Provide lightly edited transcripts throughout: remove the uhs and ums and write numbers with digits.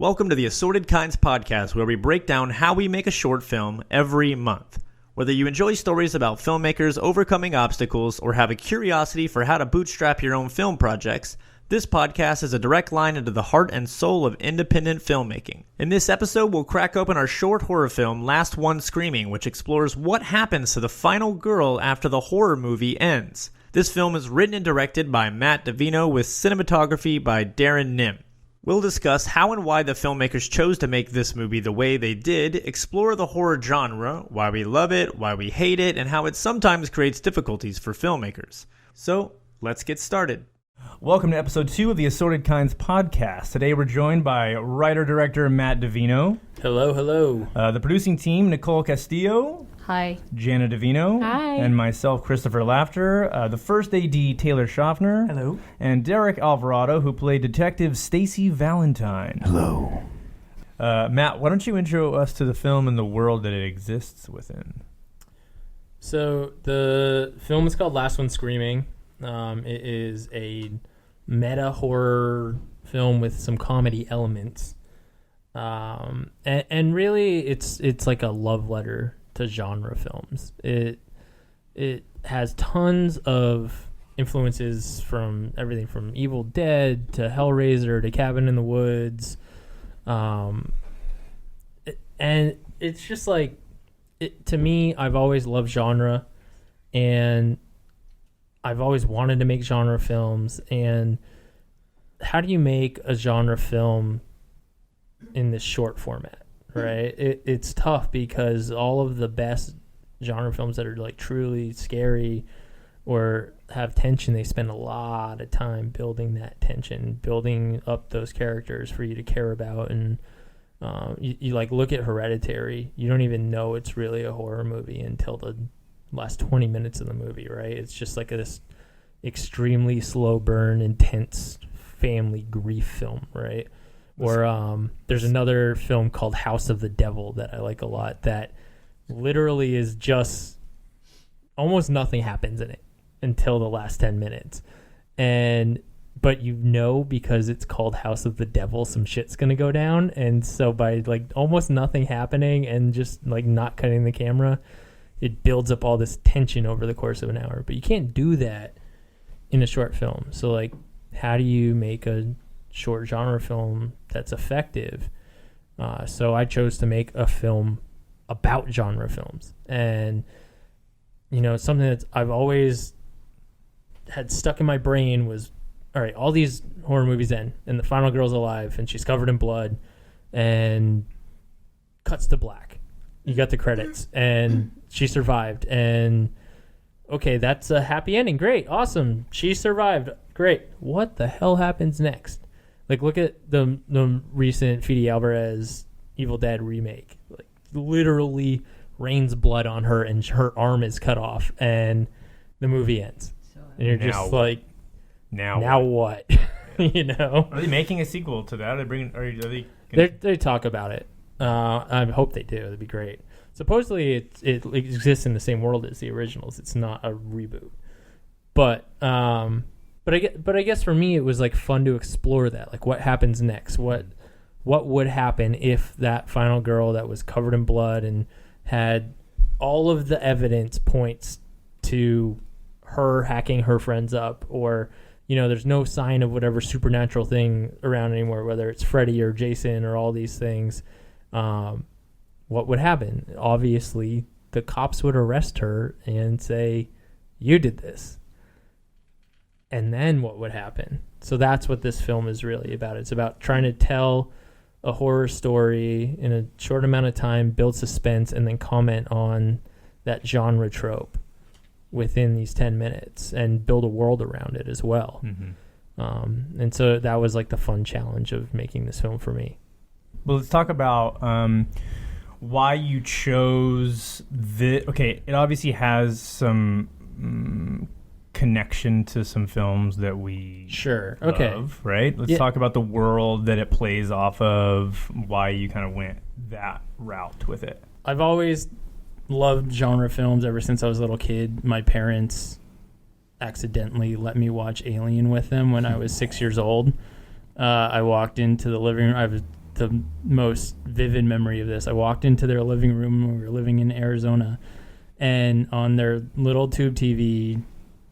Welcome to the Assorted Kinds podcast, where we break down how we make a short film every month. Whether you enjoy stories about filmmakers overcoming obstacles or have a curiosity for how to bootstrap your own film projects, this podcast is a direct line into the heart and soul of independent filmmaking. In this episode, we'll crack open our short horror film, Last One Screaming, which explores what happens to the final girl after the horror movie ends. This film is written and directed by Matt Devino with cinematography by Darren Nim. We'll discuss how and why the filmmakers chose to make this movie the way they did, explore the horror genre, why we love it, why we hate it, and how it sometimes creates difficulties for filmmakers. So, let's get started. Welcome to episode 2 of the Assorted Kinds podcast. Today we're joined by writer-director Matt Devino. Hello, hello. The producing team, Nicole Castillo. Hi. Jana Devino. Hi. And myself, Christopher Laughter. The first AD, Taylor Schaffner. Hello. And Derek Alvarado, who played Detective Stacy Valentine. Hello. Matt, why don't you intro us to the film and the world that it exists within? So the film is called Last One Screaming. It is a meta horror film with some comedy elements, and really, it's like a love letter to genre films. It has tons of influences from everything from Evil Dead to Hellraiser to Cabin in the Woods, and it's just like to me. I've always loved genre, and I've always wanted to make genre films. And how do you make a genre film in this short format, right? It's tough because all of the best genre films that are like truly scary or have tension, they spend a lot of time building that tension, building up those characters for you to care about. And you like look at Hereditary, you don't even know it's really a horror movie until the last 20 minutes of the movie, right? It's just like this extremely slow burn, intense family grief film, right? Or there's another film called House of the Devil that I like a lot that literally is just almost nothing happens in it until the last 10 minutes. But you know, because it's called House of the Devil, some shit's going to go down. And so by like almost nothing happening and just like not cutting the camera, it builds up all this tension over the course of an hour. But you can't do that in a short film. So, like, how do you make a short genre film that's effective? So I chose to make a film about genre films. And, you know, something that I've always had stuck in my brain was, all right, all these horror movies end, and the final girl's alive, and she's covered in blood, and cuts to black. You got the credits, and she survived, and okay, that's a happy ending. Great, awesome. She survived. Great. What the hell happens next? Like, look at the recent Fede Alvarez Evil Dead remake. Like, literally rains blood on her, and her arm is cut off, and the movie ends. And you're just like, now what? You know? Are they making a sequel to that? They talk about it. I hope they do. That'd be great. Supposedly, it exists in the same world as the originals. It's not a reboot. But I guess for me, it was like fun to explore that. Like, what happens next? What would happen if that final girl that was covered in blood and had all of the evidence points to her hacking her friends up, or you know, there's no sign of whatever supernatural thing around anymore, whether it's Freddy or Jason or all these things. What would happen? Obviously, the cops would arrest her and say, you did this. And then what would happen? So that's what this film is really about. It's about trying to tell a horror story in a short amount of time, build suspense, and then comment on that genre trope within these 10 minutes and build a world around it as well. Mm-hmm. And so that was like the fun challenge of making this film for me. Well, let's talk about why you chose this. Okay, it obviously has some connection to some films that we love, right? Let's talk about the world that it plays off of, why you kind of went that route with it. I've always loved genre films ever since I was a little kid. My parents accidentally let me watch Alien with them when I was 6 years old. I walked into the living room. I was the most vivid memory of this. I walked into their living room when we were living in Arizona, and on their little tube TV,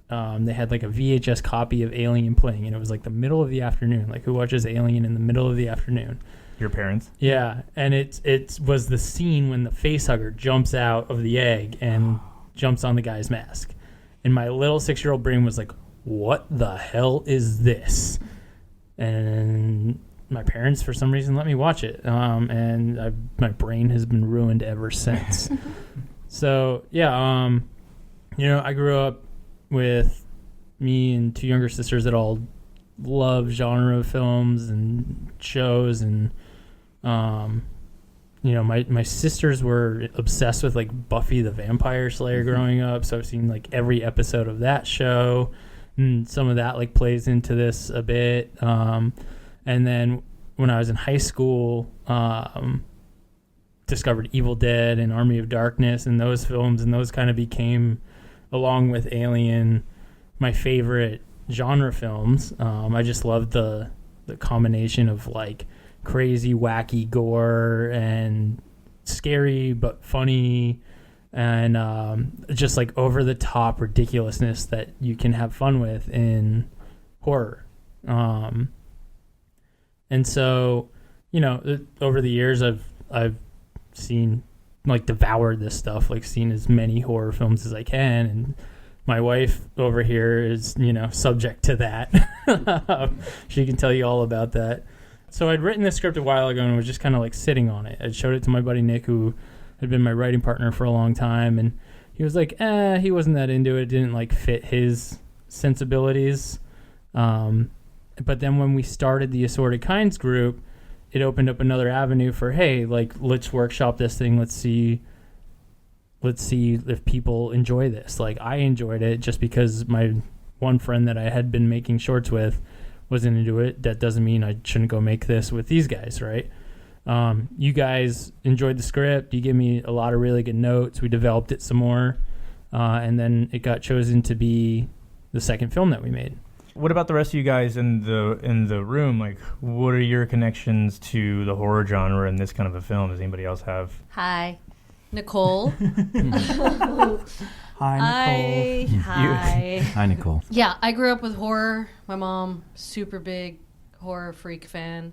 they had like a VHS copy of Alien playing, and it was like the middle of the afternoon. Like, who watches Alien in the middle of the afternoon? Your parents? Yeah, and it was the scene when the facehugger jumps out of the egg and jumps on the guy's mask. And my little 6-year-old brain was like, what the hell is this? And my parents, for some reason, let me watch it. And my brain has been ruined ever since. So, yeah, I grew up with me and 2 younger sisters that all love genre films and shows. And, my sisters were obsessed with, like, Buffy the Vampire Slayer growing up. So I've seen, like, every episode of that show. And some of that, like, plays into this a bit. And then when I was in high school, discovered Evil Dead and Army of Darkness and those films, and those kind of became, along with Alien, my favorite genre films. I just loved the combination of, like, crazy, wacky gore and scary but funny, and just like over the top ridiculousness that you can have fun with in horror. And so, over the years I've seen, like, devoured this stuff, like seen as many horror films as I can, and my wife over here is, subject to that. She can tell you all about that. So I'd written this script a while ago and was just kind of like sitting on it. I showed it to my buddy Nick, who had been my writing partner for a long time, and he was like, he wasn't that into it. It didn't, like, fit his sensibilities. But then when we started the Assorted Kinds group, it opened up another avenue for, hey, like, let's workshop this thing. Let's see if people enjoy this. Like, I enjoyed it just because my one friend that I had been making shorts with wasn't into it. That doesn't mean I shouldn't go make this with these guys, right? You guys enjoyed the script. You gave me a lot of really good notes. We developed it some more. And then it got chosen to be the second film that we made. What about the rest of you guys in the room? Like, what are your connections to the horror genre in this kind of a film? Does anybody else have? Hi, Nicole. Hi, Nicole. Hi, Nicole. Yeah, I grew up with horror. My mom, super big horror freak fan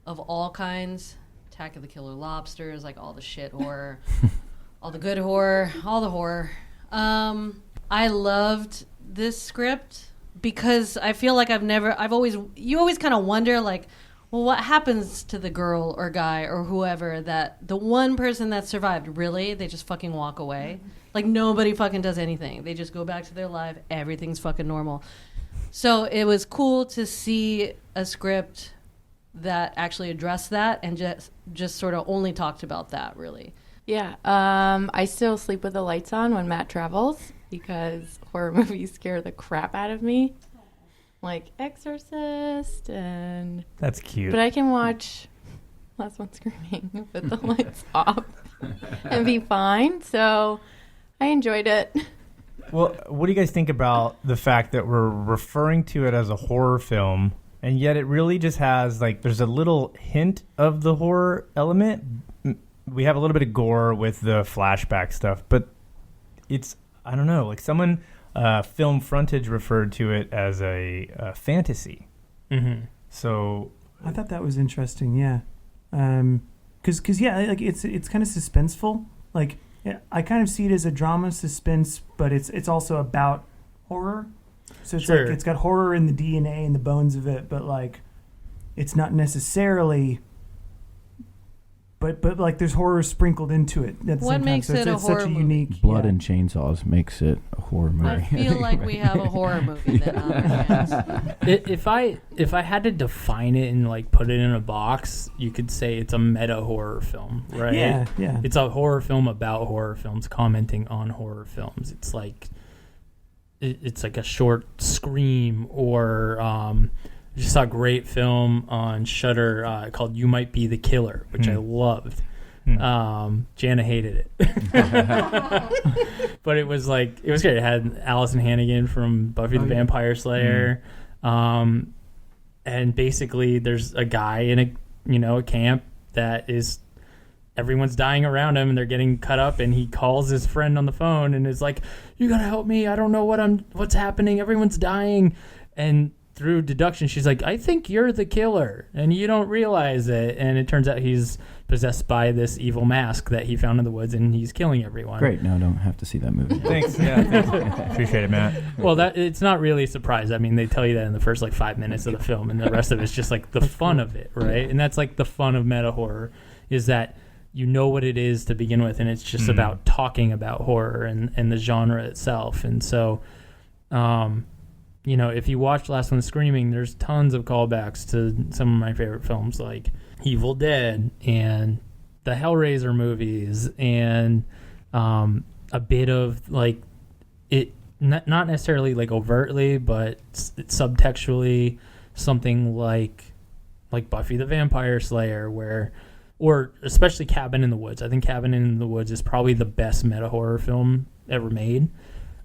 of all kinds. Attack of the Killer Lobsters, like all the shit horror, all the good horror, all the horror. I loved this script because I feel like you always kind of wonder, like, well, what happens to the girl or guy or whoever, that the one person that survived, really, they just fucking walk away? Like, nobody fucking does anything. They just go back to their life. Everything's fucking normal. So it was cool to see a script that actually addressed that and just sort of only talked about that, really. Yeah. I still sleep with the lights on when Matt travels because horror movies scare the crap out of me. Like Exorcist and... That's cute. But I can watch Last One Screaming with the lights off and be fine. So I enjoyed it. Well, what do you guys think about the fact that we're referring to it as a horror film, and yet it really just has, like, there's a little hint of the horror element. We have a little bit of gore with the flashback stuff, but it's, I don't know, like someone, Film Frontage referred to it as a fantasy. Mm-hmm. So I thought that was interesting, yeah. Because yeah, like it's kind of suspenseful. Like, yeah, I kind of see it as a drama suspense, but it's also about horror. So it's Sure. like it's got horror in the DNA and the bones of it, but like it's not necessarily. But like there's horror sprinkled into it. At the What same makes time. So it a it's horror such a movie? unique Blood yeah. and chainsaws makes it a horror movie. I feel like we have a horror movie then on our hands. If I had to define it and, like, put it in a box, you could say it's a meta horror film, right? Yeah, yeah. It's a horror film about horror films, commenting on horror films. It's like a short Scream, or I just saw a great film on Shudder called You Might Be the Killer, which I loved. Jana hated it. But it was great. It had Allison Hannigan from Buffy the Vampire Slayer. And basically there's a guy in a camp that is everyone's dying around him and they're getting cut up, and he calls his friend on the phone and is like, you gotta help me, I don't know what's happening, everyone's dying. And through deduction she's like, I think you're the killer and you don't realize it, and it turns out he's possessed by this evil mask that he found in the woods and he's killing everyone. Great. No, don't have to see that movie. Thanks. Yeah, thanks. Appreciate it, Matt. Well, that it's not really a surprise. I mean, they tell you that in the first like 5 minutes of the film, and the rest of it's just like the fun of it, right? And that's like the fun of meta horror, is that you know what it is to begin with, and it's just about talking about horror and the genre itself. And so, you know, if you watch Last One Screaming, there's tons of callbacks to some of my favorite films like Evil Dead and the Hellraiser movies, and a bit of like it, not necessarily like overtly, but subtextually, something like Buffy the Vampire Slayer, or especially Cabin in the Woods. I think Cabin in the Woods is probably the best meta horror film ever made,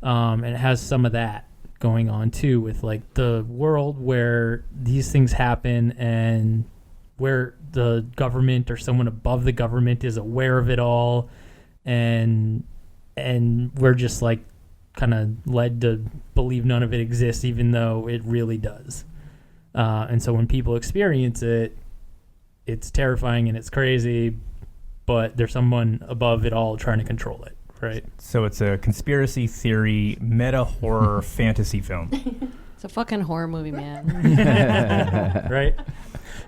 and it has some of that going on too, with like the world where these things happen and where the government or someone above the government is aware of it all, and we're just like kind of led to believe none of it exists, even though it really does. And so when people experience it, it's terrifying and it's crazy, but there's someone above it all trying to control it, right? So it's a conspiracy theory, meta horror fantasy film. It's a fucking horror movie, man. Right?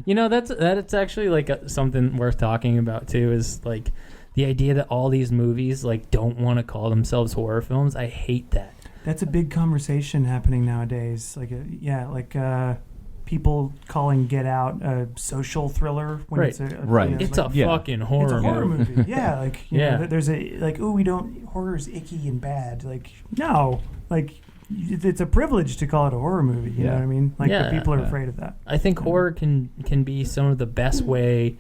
You know, that's actually like something worth talking about too, is like the idea that all these movies like don't want to call themselves horror films. I hate that. That's a big conversation happening nowadays. Like, people calling Get Out a social thriller when Right. it's a Right. you know, It's like, a fucking horror it's a horror movie. movie. Yeah, like you Yeah. know, there's a like, oh, we don't, horror's icky and bad. Like, no, like it's a privilege to call it a horror movie. You know what I mean? Like, Yeah. but people are afraid of that. I think horror can be some of the best way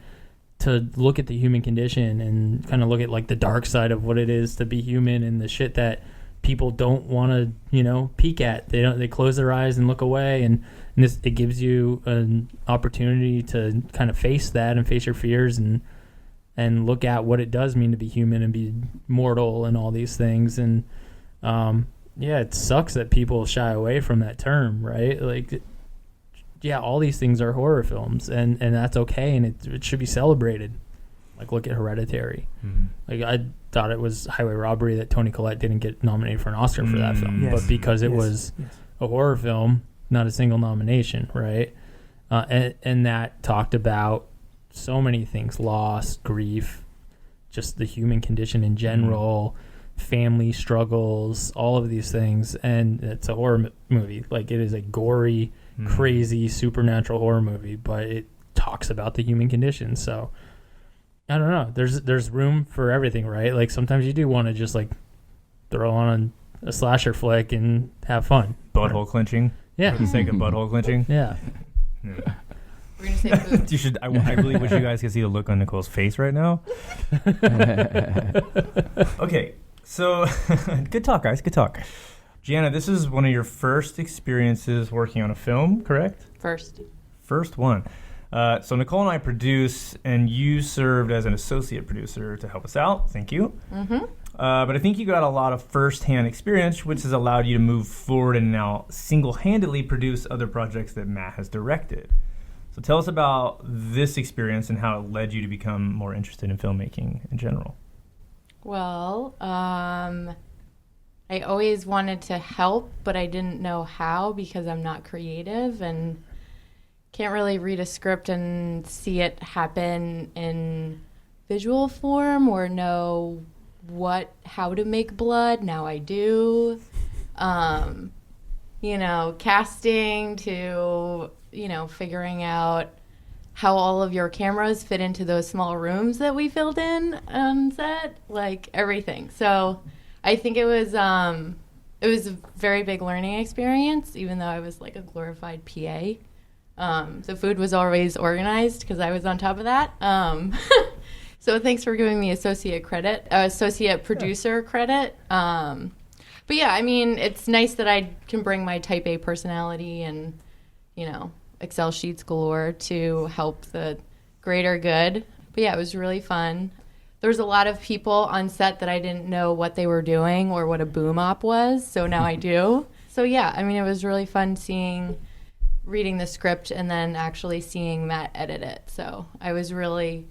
to look at the human condition and kind of look at like the dark side of what it is to be human, and the shit that people don't want to, you know, peek at. They close their eyes and look away, and it gives you an opportunity to kind of face that and face your fears and look at what it does mean to be human and be mortal and all these things. And yeah, it sucks that people shy away from that term, right? Like, yeah, all these things are horror films, and that's okay, and it should be celebrated. Like, look at Hereditary. Mm-hmm. Like, I thought it was highway robbery that Toni Collette didn't get nominated for an Oscar for that film, Yes. but because it was a horror film, not a single nomination, right? And that talked about so many things: loss, grief, just the human condition in general, family struggles, all of these things. And it's a horror movie. Like, it is a gory, crazy, supernatural horror movie, but it talks about the human condition. So I don't know. There's room for everything, right? Like, sometimes you do want to just like throw on a slasher flick and have fun. Butthole clenching. Yeah. For the sake of butthole clenching. Yeah. Yeah. We're going to say food. You should. I really wish you guys could see the look on Nicole's face right now. Okay, so good talk, guys. Good talk. Jana, this is one of your first experiences working on a film, correct? First one. So Nicole and I produce, and you served as an associate producer to help us out. Thank you. Mm-hmm. But I think you got a lot of first-hand experience, which has allowed you to move forward and now single-handedly produce other projects that Matt has directed. So tell us about this experience and how it led you to become more interested in filmmaking in general. Well, I always wanted to help, but I didn't know how because I'm not creative and can't really read a script and see it happen in visual form or know how to make blood. Now I do. Casting to, figuring out how all of your cameras fit into those small rooms that we filled in on set, like everything. So I think it was a very big learning experience, even though I was like a glorified PA. The food was always organized because I was on top of that. So thanks for giving me associate producer credit. But yeah, I mean, it's nice that I can bring my type A personality and, Excel sheets galore to help the greater good But yeah, it was really fun. There was a lot of people on set that I didn't know what they were doing or what a boom op was, so now I do. So yeah, I mean, it was really fun reading the script and then actually seeing Matt edit it. So I was really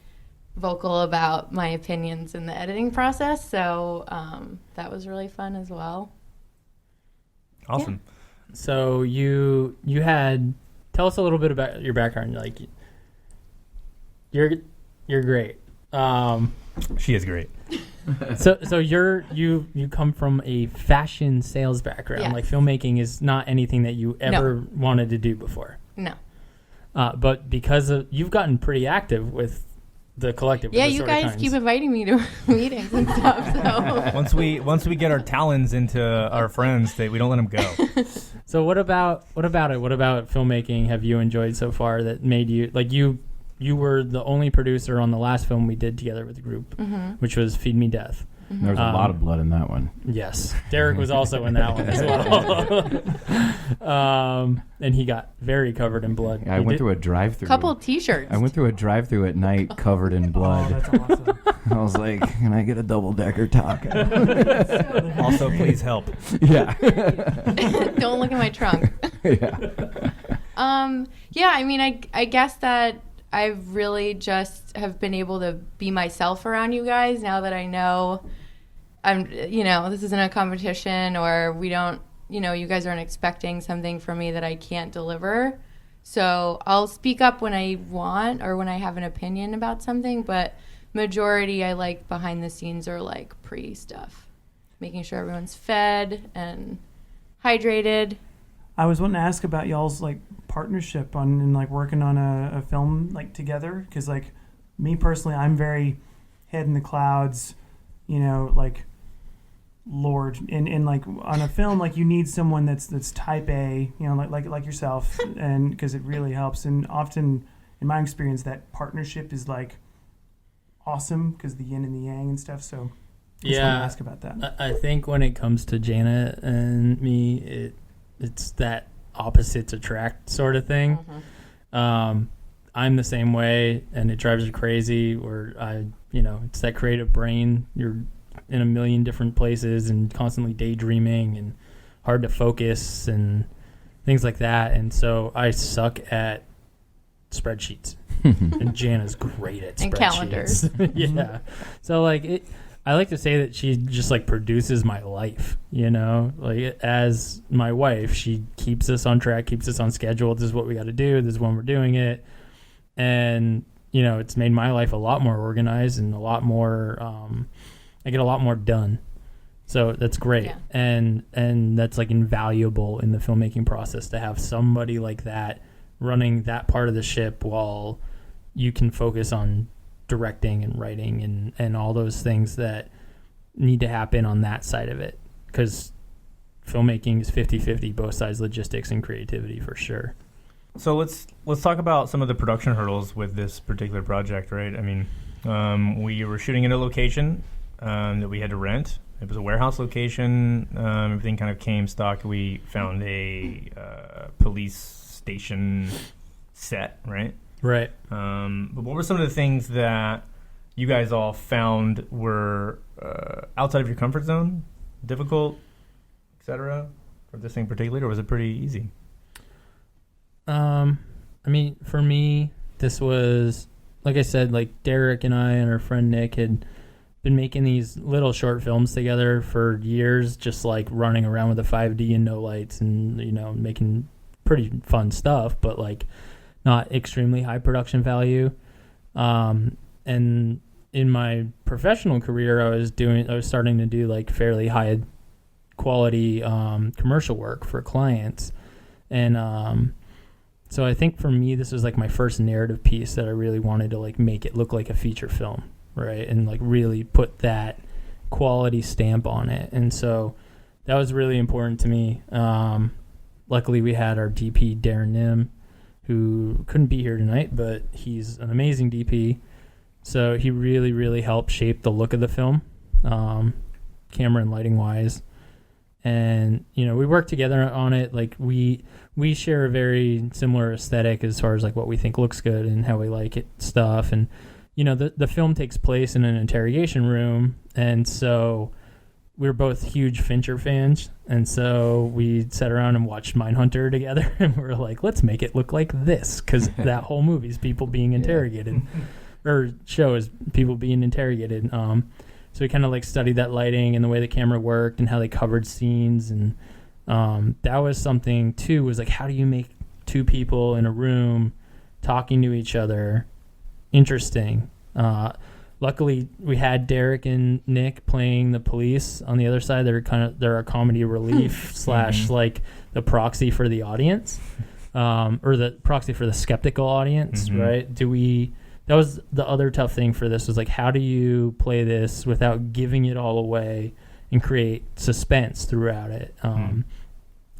vocal about my opinions in the editing process, so that was really fun as well. Awesome. So you had, tell us a little bit about your background. Like, you're great. She is great. So you come from a fashion sales background. Yes. Like, filmmaking is not anything that you ever wanted to do before. No. But because of, you've gotten pretty active with the collective. Yeah, with you Assorted guys Kinds. keep inviting me to meetings and stuff. So Once we get our talons into our friends, we don't let them go. So what about it? What about filmmaking have you enjoyed so far that made you, like, you were the only producer on the last film we did together with the group, which was Feed Me Death. There was a lot of blood in that one. Yes. Derek was also in that one as well. And he got very covered in blood. Yeah, I went through a drive-through. couple T-shirts. I went through a drive-through at night covered in Oh, blood. that's awesome. I was like, can I get a double-decker taco? Also, please help. Yeah. Don't look in my trunk. Yeah. Yeah, I mean, I guess that I've really just have been able to be myself around you guys now that I know this isn't a competition, or we don't, you guys aren't expecting something from me that I can't deliver. So I'll speak up when I want or when I have an opinion about something, but majority I like behind the scenes or like pre-stuff, making sure everyone's fed and hydrated. I was wanting to ask about y'all's like partnership and like working on a film like together, because like me personally, I'm very head in the clouds, like Lord, and like on a film, like you need someone that's type A, like yourself, and because it really helps. And often, in my experience, that partnership is like awesome because the yin and the yang and stuff. So I just wanted to ask about that. I think when it comes to Jana and me, it's that opposites attract sort of thing. I'm the same way, and it drives you crazy. Where it's that creative brain. You're in a million different places and constantly daydreaming and hard to focus and things like that. And so I suck at spreadsheets, and Jana's great at And spreadsheets. calendars. Yeah. So like I like to say that she just like produces my life, like as my wife, she keeps us on track, keeps us on schedule. This is what we got to do. This is when we're doing it. And, it's made my life a lot more organized and a lot more, I get a lot more done. So that's great. Yeah. And that's like invaluable in the filmmaking process to have somebody like that running that part of the ship while you can focus on directing and writing and all those things that need to happen on that side of it, because filmmaking is 50-50, both sides, logistics and creativity, for sure. So let's talk about some of the production hurdles with this particular project, right? I mean, we were shooting in a location that we had to rent. It was a warehouse location. Everything kind of came stock. We found a police station set, right? Right. But what were some of the things that you guys all found were outside of your comfort zone, difficult, etc., for this thing particularly, or was it pretty easy? I mean, for me, this was, like I said, like Derek and I and our friend Nick had been making these little short films together for years, just like running around with a 5D and no lights and, making pretty fun stuff, but like not extremely high production value. And in my professional career, I was starting to do like fairly high quality commercial work for clients. And so I think for me, this was like my first narrative piece that I really wanted to like make it look like a feature film, right? And like really put that quality stamp on it. And so that was really important to me. Luckily, we had our DP, Darren Nim, who couldn't be here tonight, but he's an amazing DP. So he really, really helped shape the look of the film, camera and lighting wise. And, we worked together on it. Like we share a very similar aesthetic as far as like what we think looks good and how we like it stuff. And, the film takes place in an interrogation room, and so we were both huge Fincher fans, and so we sat around and watched Mindhunter together, and we were like, let's make it look like this, because that whole movie is people being interrogated, or show is people being interrogated. So we kind of like studied that lighting and the way the camera worked and how they covered scenes, and that was something too, was like, how do you make two people in a room talking to each other interesting? Luckily, we had Derek and Nick playing the police on the other side. They're a comedy relief slash like the proxy for the audience, or the proxy for the skeptical audience, right? That was the other tough thing for this, was like, how do you play this without giving it all away and create suspense throughout it? A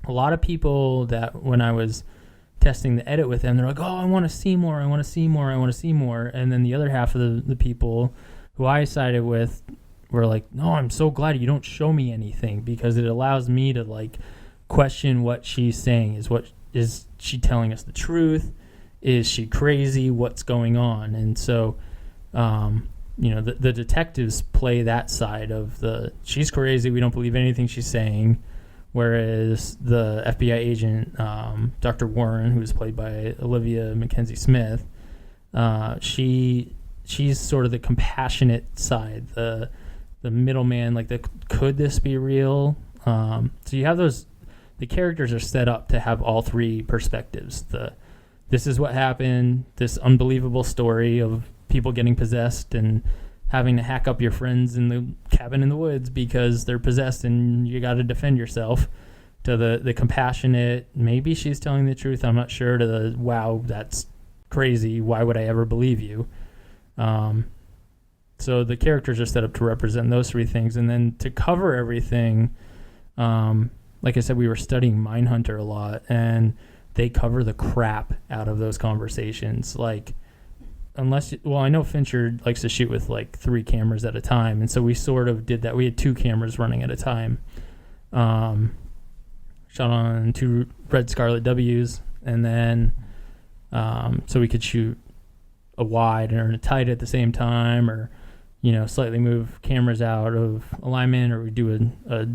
lot of people that when I was testing the edit with them, they're like, oh, I want to see more, I want to see more, I want to see more. And then the other half of the people who I sided with were like, no, I'm so glad you don't show me anything, because it allows me to like question what she's saying. Is she telling us the truth? Is she crazy? What's going on? And so, the detectives play that side of she's crazy, we don't believe anything she's saying. Whereas the FBI agent, Dr. Warren, who was played by Olivia Mackenzie Smith, she's sort of the compassionate side, the middleman, like could this be real? So you have the characters are set up to have all three perspectives. This is what happened, this unbelievable story of people getting possessed and having to hack up your friends in the cabin in the woods because they're possessed and you got to defend yourself, to the compassionate, maybe she's telling the truth, I'm not sure, to the, wow, that's crazy, why would I ever believe you? So the characters are set up to represent those three things. And then to cover everything, like I said, we were studying Mindhunter a lot, and they cover the crap out of those conversations. Like, I know Fincher likes to shoot with like 3 cameras at a time, and so we sort of did that. We had 2 cameras running at a time. Shot on 2 Red Scarlet W's, and then so we could shoot a wide and a tight at the same time, or slightly move cameras out of alignment, or we do a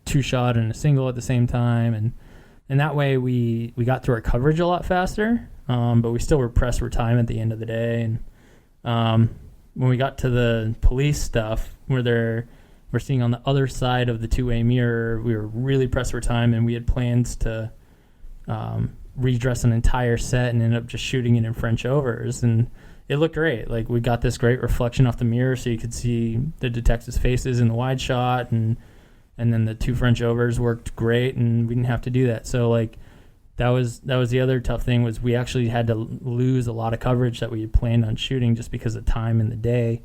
2-shot and a single at the same time, and that way we got through our coverage a lot faster. But we still were pressed for time at the end of the day. And when we got to the police stuff, where we're seeing on the other side of the 2-way mirror, we were really pressed for time, and we had plans to redress an entire set and ended up just shooting it in French overs. And it looked great. Like, we got this great reflection off the mirror, so you could see the detectives' faces in the wide shot, and then the 2 French overs worked great, and we didn't have to do that. So, like, that was the other tough thing, was we actually had to lose a lot of coverage that we had planned on shooting just because of time in the day.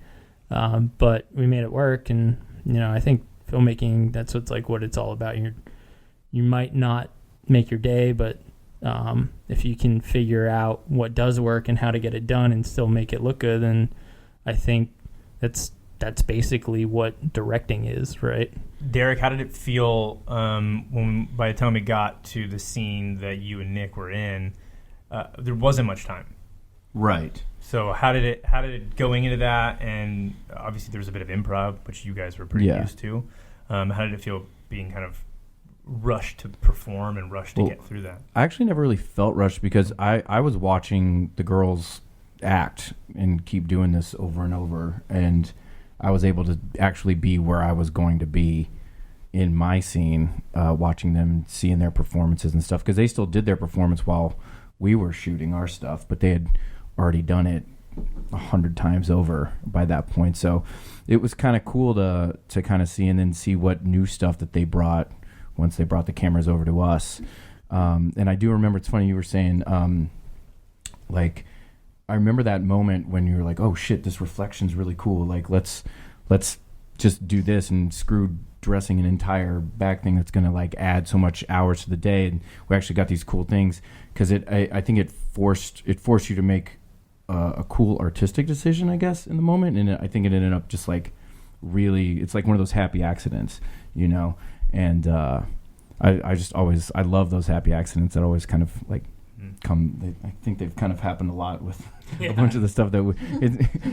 But we made it work, and I think filmmaking, that's what it's all about. You might not make your day, but if you can figure out what does work and how to get it done and still make it look good, then I think that's basically what directing is, right? Derek, how did it feel when by the time we got to the scene that you and Nick were in? There wasn't much time, right? So how did it going into that? And obviously there was a bit of improv, which you guys were pretty used to. How did it feel being kind of rushed to perform and rushed to get through that? I actually never really felt rushed, because I was watching the girls act and keep doing this over and over, and I was able to actually be where I was going to be in my scene, watching them, seeing their performances and stuff, because they still did their performance while we were shooting our stuff, but they had already done it 100 times over by that point. So it was kind of cool to kind of see, and then see what new stuff that they brought once they brought the cameras over to us. And I do remember, it's funny you were saying, I remember that moment when you were like, oh shit, this reflection's really cool. Like, let's just do this, and screw dressing an entire back thing that's going to like add so much hours to the day. And we actually got these cool things, because I think it forced you to make a cool artistic decision, I guess, in the moment. And I think it ended up just like really, it's like one of those happy accidents, And I just always, I love those happy accidents that always kind of like I think they've kind of happened a lot with a bunch of the stuff that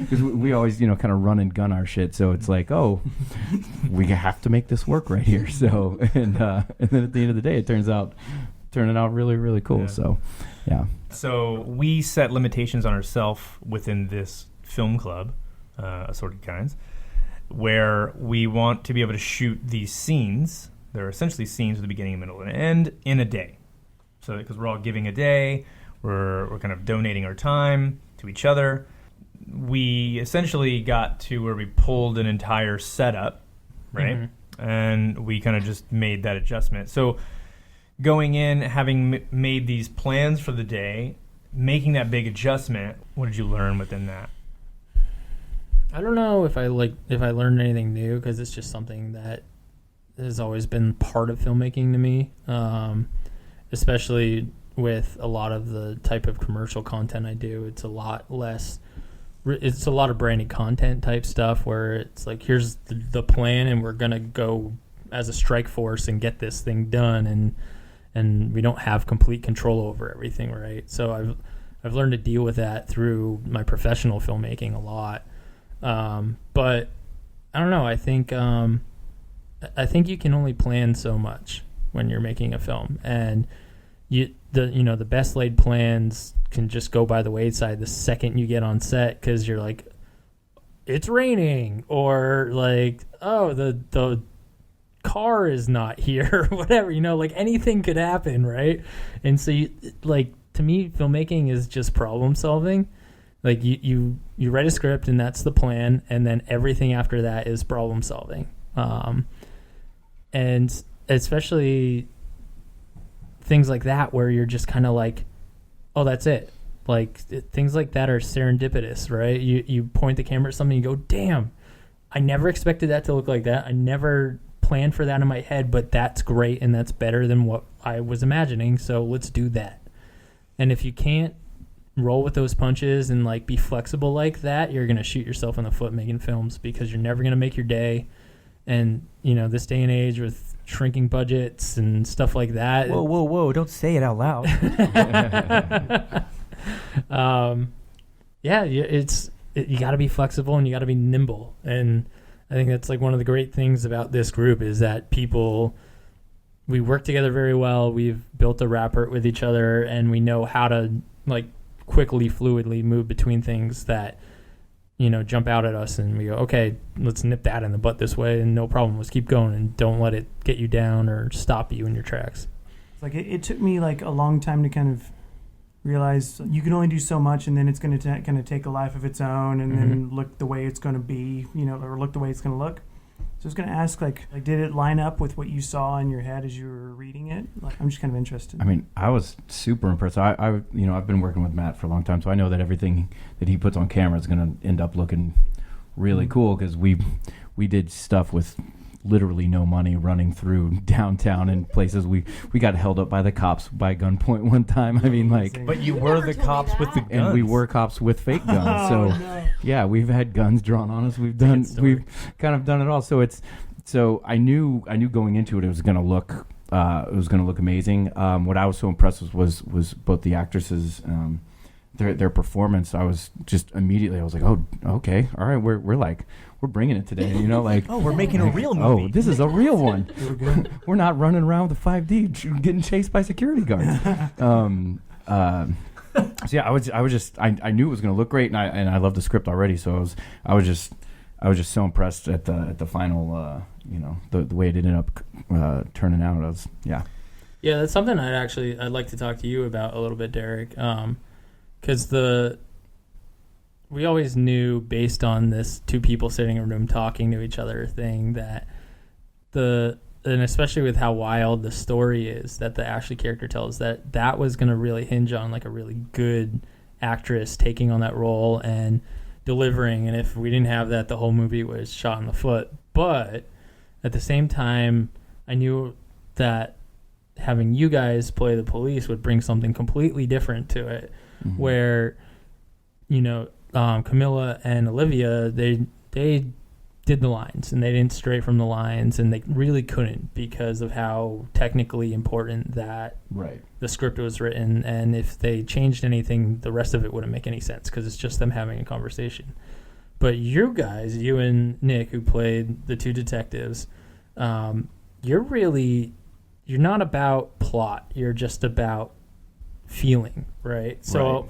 because we always kind of run and gun our shit, so it's like, oh, we have to make this work right here. So and then at the end of the day, it turning out really, really cool. Yeah. So yeah. So we set limitations on ourselves within this film club, Assorted Kinds, where we want to be able to shoot these scenes. They're essentially scenes with the beginning, middle, and end in a day. So because we're all giving a day, we're kind of donating our time to each other. We essentially got to where we pulled an entire setup, right? Mm-hmm. And we kind of just made that adjustment. So going in, having made these plans for the day, making that big adjustment, what did you learn within that? I don't know if I learned anything new, because it's just something that has always been part of filmmaking to me. Especially with a lot of the type of commercial content I do, it's a lot of branded content type stuff where it's like, here's the plan and we're going to go as a strike force and get this thing done, and we don't have complete control over everything, right? So I've learned to deal with that through my professional filmmaking a lot. But I don't know, I think you can only plan so much when you're making a film, and the best laid plans can just go by the wayside the second you get on set, because you're like, it's raining, or like, oh, the car is not here, whatever, like anything could happen, right? And so to me, filmmaking is just problem solving. Like you write a script and that's the plan, and then everything after that is problem solving. And especially things like that where you're just kind of like, oh, that's it. Like things like that are serendipitous, right? You point the camera at something, you go, damn, I never expected that to look like that. I never planned for that in my head, but that's great and that's better than what I was imagining, so let's do that. And if you can't roll with those punches and like be flexible like that, you're going to shoot yourself in the foot making films, because you're never going to make your day. And this day and age with shrinking budgets and stuff like that. Whoa! Don't say it out loud. You got to be flexible and you got to be nimble. And I think that's like one of the great things about this group is that we work together very well. We've built a rapport with each other, and we know how to like quickly, fluidly move between things that jump out at us, and we go, okay, let's nip that in the butt this way, and no problem, let's keep going, and don't let it get you down or stop you in your tracks. Like it took me like a long time to kind of realize you can only do so much, and then it's going to kind of take a life of its own, and then look the way it's going to be, or look the way it's going to look. So I was going to ask, like, did it line up with what you saw in your head as you were reading it? Like, I'm just kind of interested. I mean, I was super impressed. I've been working with Matt for a long time, so I know that everything that he puts on camera is going to end up looking really cool, because we did stuff with literally no money, running through downtown and places. We got held up by the cops by gunpoint one time. I mean, like, but you were the cops with the guns, and we were cops with fake guns. Yeah, we've had guns drawn on us. We've kind of done it all. So I knew going into it, it was going to look amazing. What I was so impressed with was both the actresses, their performance. I was just immediately, I was like, oh, okay, all right, we're bringing it today, like, oh, we're making a real movie. Oh, this is a real one. We're not running around with a 5D getting chased by security guards. So yeah, I knew it was going to look great, and I loved the script already. So I was just so impressed at the final, the way it ended up turning out. Yeah, that's something I'd like to talk to you about a little bit, Derek, because we always knew, based on this two people sitting in a room talking to each other thing, that and especially with how wild the story is that the Ashley character tells, that was going to really hinge on like a really good actress taking on that role and delivering. And if we didn't have that, the whole movie was shot in the foot. But at the same time, I knew that having you guys play the police would bring something completely different to it, where Camilla and Olivia, they did the lines, and they didn't stray from the lines, and they really couldn't because of how technically important that Right. the script was written. And if they changed anything, the rest of it wouldn't make any sense because it's just them having a conversation. But you guys, you and Nick, who played the two detectives, you're not about plot. You're just about feeling, right? So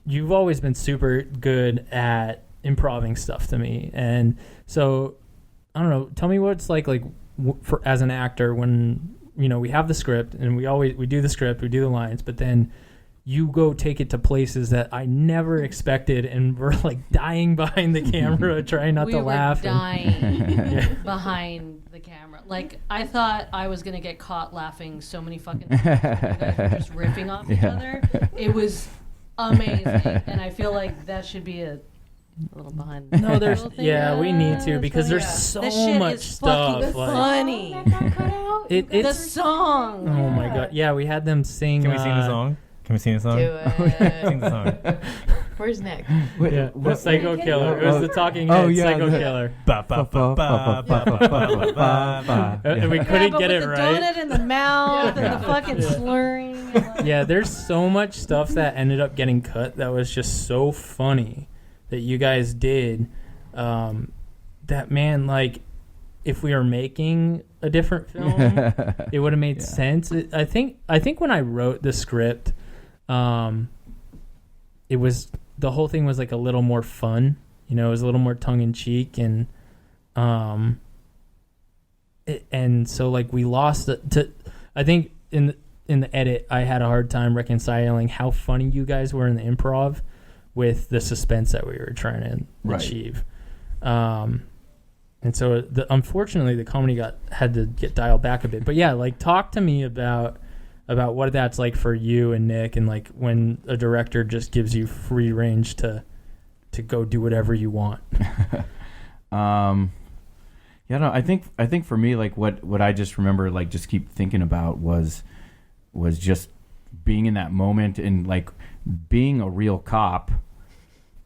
you've always been super good at improving stuff to me, and so I don't know. Tell me what it's like for as an actor when we have the script and we do the script, we do the lines, but then you go take it to places that I never expected, and we're like dying behind the camera, trying not to laugh. We were dying behind the camera. Like I thought I was gonna get caught laughing so many fucking times. You guys were just ripping off each other. It was amazing, and I feel like that should be a little behind. No, there's little thing. we need to That's because funny. there's so This shit much is stuff. fucking Like, funny. the The song. Oh my god! Yeah, we had them sing. Can we sing the song? Can we sing the song? Do it. Sing the song. Where's Nick? Yeah, the Psycho Killer. It was the talking head Psycho Killer. And we couldn't get it with the right. donut in the mouth and the fucking slurring. Yeah, there's so much stuff that ended up getting cut that was just so funny that you guys did. That man, like, if we were making a different film, it would have made sense. I think when I wrote the script, it was the whole thing was like a little more fun. It was a little more tongue in cheek, and so like we lost I think in the edit, I had a hard time reconciling how funny you guys were in the improv with the suspense that we were trying to achieve. And so unfortunately the comedy had to get dialed back a bit. But yeah, like talk to me about what that's like for you and Nick, and like when a director just gives you free range to go do whatever you want. No, I think for me, like what I just remember, like just keep thinking about was just being in that moment and like being a real cop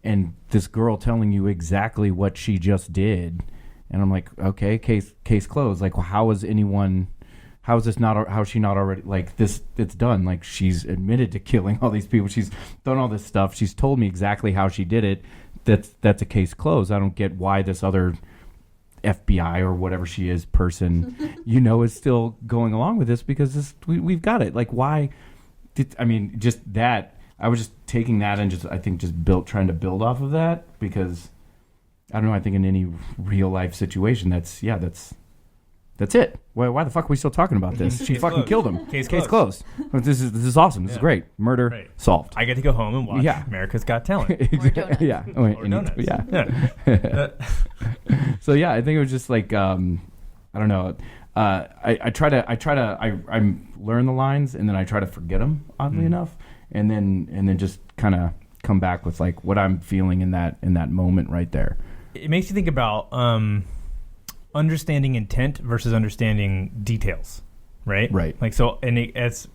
and this girl telling you exactly what she just did. And I'm like, okay, case closed. Like, how is this not, how is she not already, like, this, it's done. Like, she's admitted to killing all these people. She's done all this stuff. She's told me exactly how she did it. That's a case closed. I don't get why this other FBI or whatever she is person, is still going along with this, because we've got it. Like, why just that, I was just taking that and trying to build off of that, because I don't know. I think in any real life situation, that's it. Why the fuck are we still talking about this? She fucking killed him. Case closed. This is awesome. This is great. Murder solved. I get to go home and watch America's Got Talent. Donuts. Yeah. Or donuts. Yeah. So yeah, I think it was just like I don't know. I learn the lines and then I try to forget them, oddly enough, and then just kind of come back with like what I'm feeling in that moment right there. It makes you think about understanding intent versus understanding details, right? Right. Like, so, and it's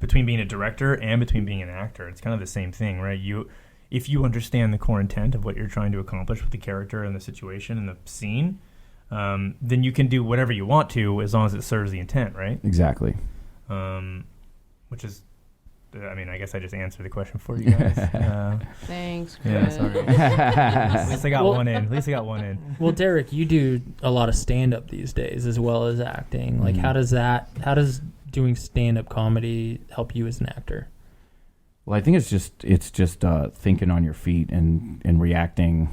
between being a director and between being an actor, it's kind of the same thing, right? If you understand the core intent of what you're trying to accomplish with the character and the situation and the scene, then you can do whatever you want to as long as it serves the intent, right? Exactly. Which is, I guess I just answered the question for you guys. Thanks, Yeah, Chris. sorry. At least I got one in. Well, Derek, you do a lot of stand-up these days as well as acting. Like, how does doing stand-up comedy help you as an actor? Well, I think it's just thinking on your feet and reacting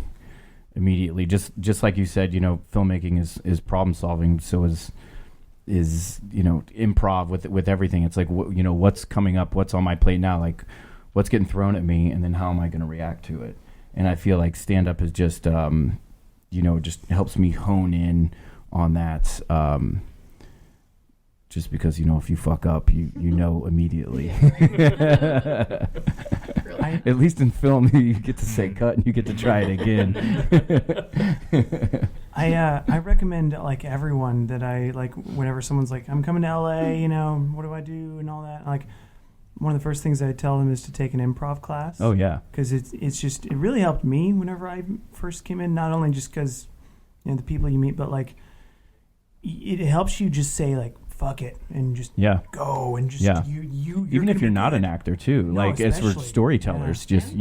immediately. Just like you said, filmmaking is problem solving. So is improv with everything. It's like, what's coming up, what's on my plate now, like what's getting thrown at me, and then how am I going to react to it? And I feel like stand up is just just helps me hone in on that, just because if you fuck up you know immediately. At least in film you get to say cut and you get to try it again. I recommend like everyone that I like whenever someone's like, I'm coming to LA, what do I do and all that, like one of the first things I tell them is to take an improv class. Oh yeah. Because it really helped me whenever I first came in. Not only just because the people you meet, but like it helps you just say like fuck it and just go and just you even if you're not an actor too, like as for storytellers, just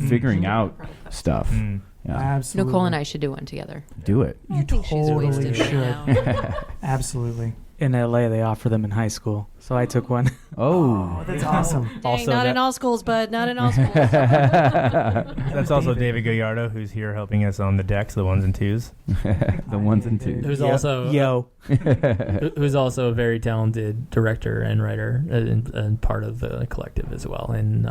figuring out stuff. Yeah. Absolutely. Nicole and I should do one together. Do it. You totally should. Now. Absolutely. In LA, they offer them in high school, so I took one. Oh, that's awesome. Dang, not in all schools, bud. Not in all schools. That's also David Gillardo, who's here helping us on the decks, the ones and twos. The ones and twos. Who's also who's also a very talented director and writer and part of the collective as well. And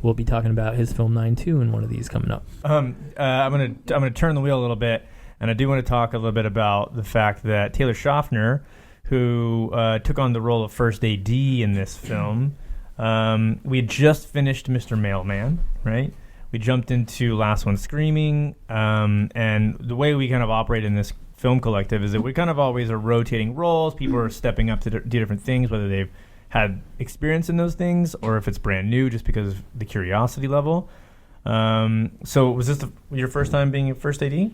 we'll be talking about his film 9-2 in one of these coming up. I'm gonna turn the wheel a little bit, and I do want to talk a little bit about the fact that Taylor Schaffner, who took on the role of first AD in this film. We had just finished Mr. Mailman, right? We jumped into Last One Screaming, and the way we kind of operate in this film collective is that we kind of always are rotating roles. People are stepping up to do different things, whether they've had experience in those things or if it's brand new just because of the curiosity level. So was this your first time being a first AD?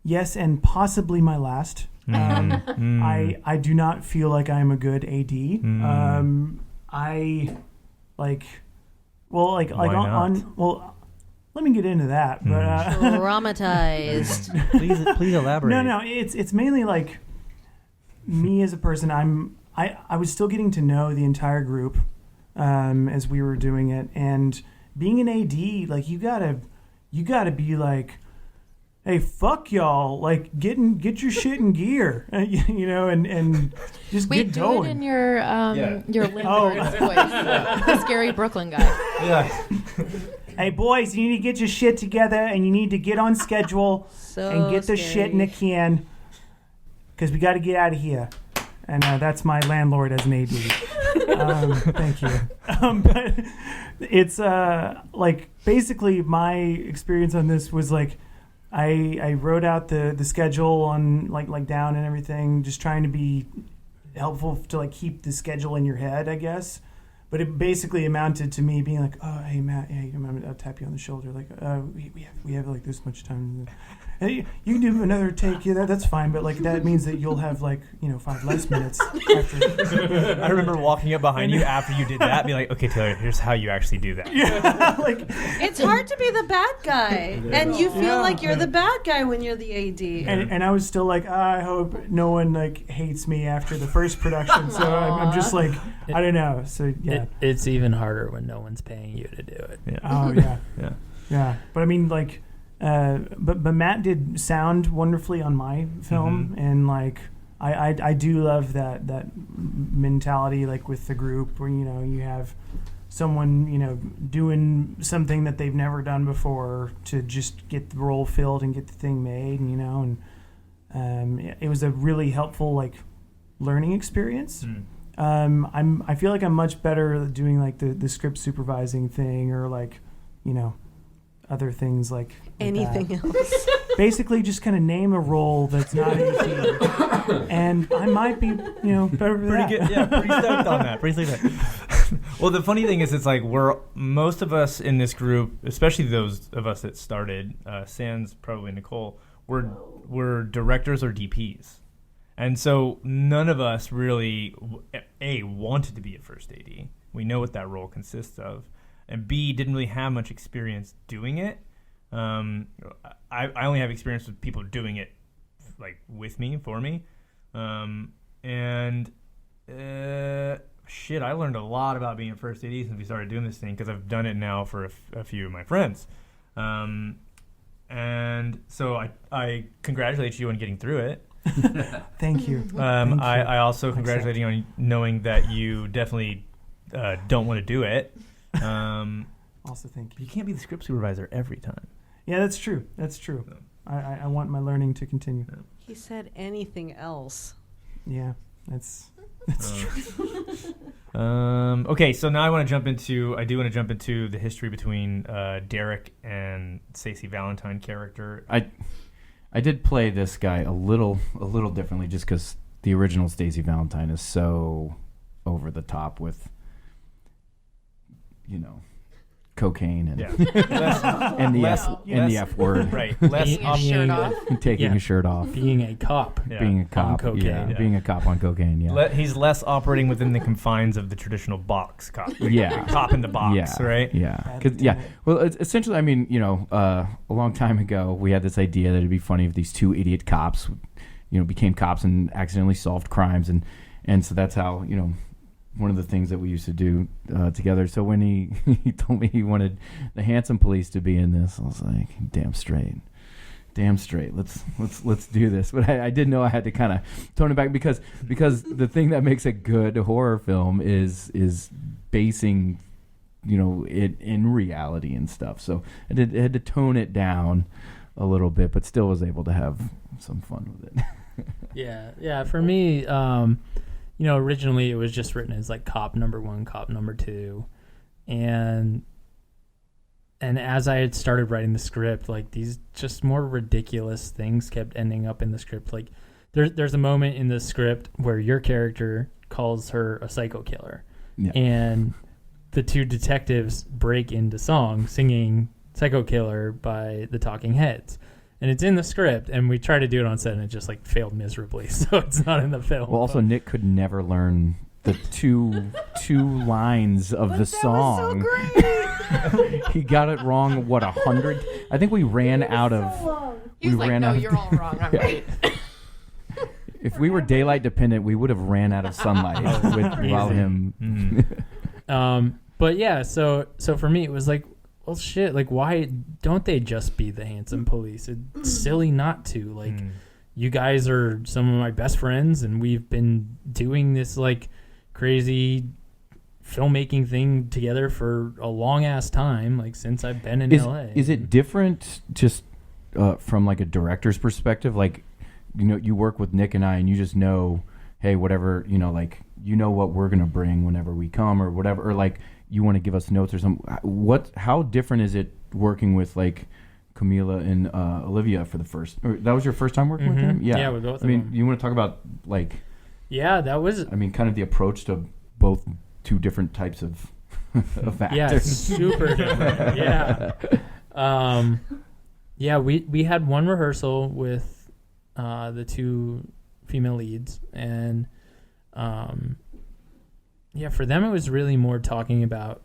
Yes, and possibly my last. I do not feel like I'm a good AD. Let me get into that. But traumatized. Please elaborate. No, it's mainly like me as a person. I was still getting to know the entire group as we were doing it, and being an AD, like you gotta be like, hey, fuck y'all! Like, get your shit in gear, and just get going. Do it in your Lindbergh's voice, the scary Brooklyn guy. Yeah. Hey, boys, you need to get your shit together, and you need to get on schedule and get the shit in the can, because we got to get out of here. And that's my landlord as an AD. Thank you. But it's like basically my experience on this was like. I wrote out the schedule on like down and everything, just trying to be helpful to like keep the schedule in your head, I guess. But it basically amounted to me being like, oh, hey Matt, hey, I'll tap you on the shoulder, like we have like this much time. Hey, you can do another take. Yeah, that's fine. But like that means that you'll have like 5 less minutes. After. I remember walking up behind you after you did that, be like, okay, Taylor, here's how you actually do that. Yeah, like it's hard to be the bad guy, and you feel like you're the bad guy when you're the AD. And I was still like, I hope no one like hates me after the first production. So I'm just like, I don't know. So yeah, it's even harder when no one's paying you to do it. Yeah. Oh yeah, yeah. But I mean, like. But Matt did sound wonderfully on my film, and like I do love that mentality, like with the group where you have someone doing something that they've never done before to just get the role filled and get the thing made, and it was a really helpful like learning experience. I feel like I'm much better at doing like the script supervising thing or like other things like anything that. else. Basically, just kind of name a role that's not AD, and I might be, better for that. Good, yeah, pretty stoked on that. Pretty stoked. Well, the funny thing is, it's like most of us in this group, especially those of us that started, sans probably Nicole, were directors or DPs, and so none of us really wanted to be a first AD. We know what that role consists of. And B, didn't really have much experience doing it. I only have experience with people doing it, like with me, for me. I learned a lot about being a first AD since we started doing this thing because I've done it now for a few of my friends. And so I congratulate you on getting through it. Thank you. I also congratulate you on knowing that you definitely don't want to do it. Also, thank you. You can't be the script supervisor every time. Yeah, that's true. No. I want my learning to continue. No. He said anything else. Yeah, that's true. Okay, so now I do want to jump into the history between Derek and Stacey Valentine character. I did play this guy a little differently just because the original Stacey Valentine is so over the top with cocaine and Yeah. and the less- F word. Right. Less Taking his shirt off. Taking Yeah. his shirt off. being a cop. Yeah. Being a cop. cocaine. Yeah. Being a cop on cocaine. Yeah. He's less operating within the confines of the traditional box cop. Yeah. Cop in the box, Yeah, right? Yeah, 'Cause, yeah. Well, it's essentially, I mean, a long time ago, we had this idea that it'd be funny if these two idiot cops, became cops and accidentally solved crimes, and so that's how, one of the things that we used to do together. So when he told me he wanted the handsome police to be in this, I was like, damn straight. Let's do this. But I did know I had to kind of tone it back because the thing that makes a good horror film is basing, it in reality and stuff. So I had to tone it down a little bit, but still was able to have some fun with it. Yeah. For me, originally it was just written as like cop number 1, cop number 2, and as I had started writing the script, like these just more ridiculous things kept ending up in the script. Like there's a moment in the script where your character calls her a psycho killer, and the two detectives break into song singing "Psycho Killer" by the Talking Heads. And it's in the script, and we tried to do it on set, and it just like failed miserably. So it's not in the film. Well, also Nick could never learn the two lines of the song. Was so great. He got it wrong. 100? I think we ran out of. He's like, no, you're all wrong. I'm right. If we were daylight dependent, we would have ran out of sunlight while him. But yeah, so for me, it was like, well, shit, like, why don't they just be the handsome police? It's silly not to. Like, you guys are some of my best friends, and we've been doing this, like, crazy filmmaking thing together for a long-ass time, like, since I've been in L.A. Is it different just from, like, a director's perspective? Like, you work with Nick and I, and you just know, hey, whatever, like, what we're going to bring whenever we come or whatever, or, like, you want to give us notes or something. How different is it working with like Camila and Olivia for the first? Or that was your first time working with them? Yeah, with both of them. You want to talk about like? Yeah, that was. I mean, kind of the approach to both two different types of actors. Yeah, super different. Yeah. We had one rehearsal with the two female leads, and for them it was really more talking about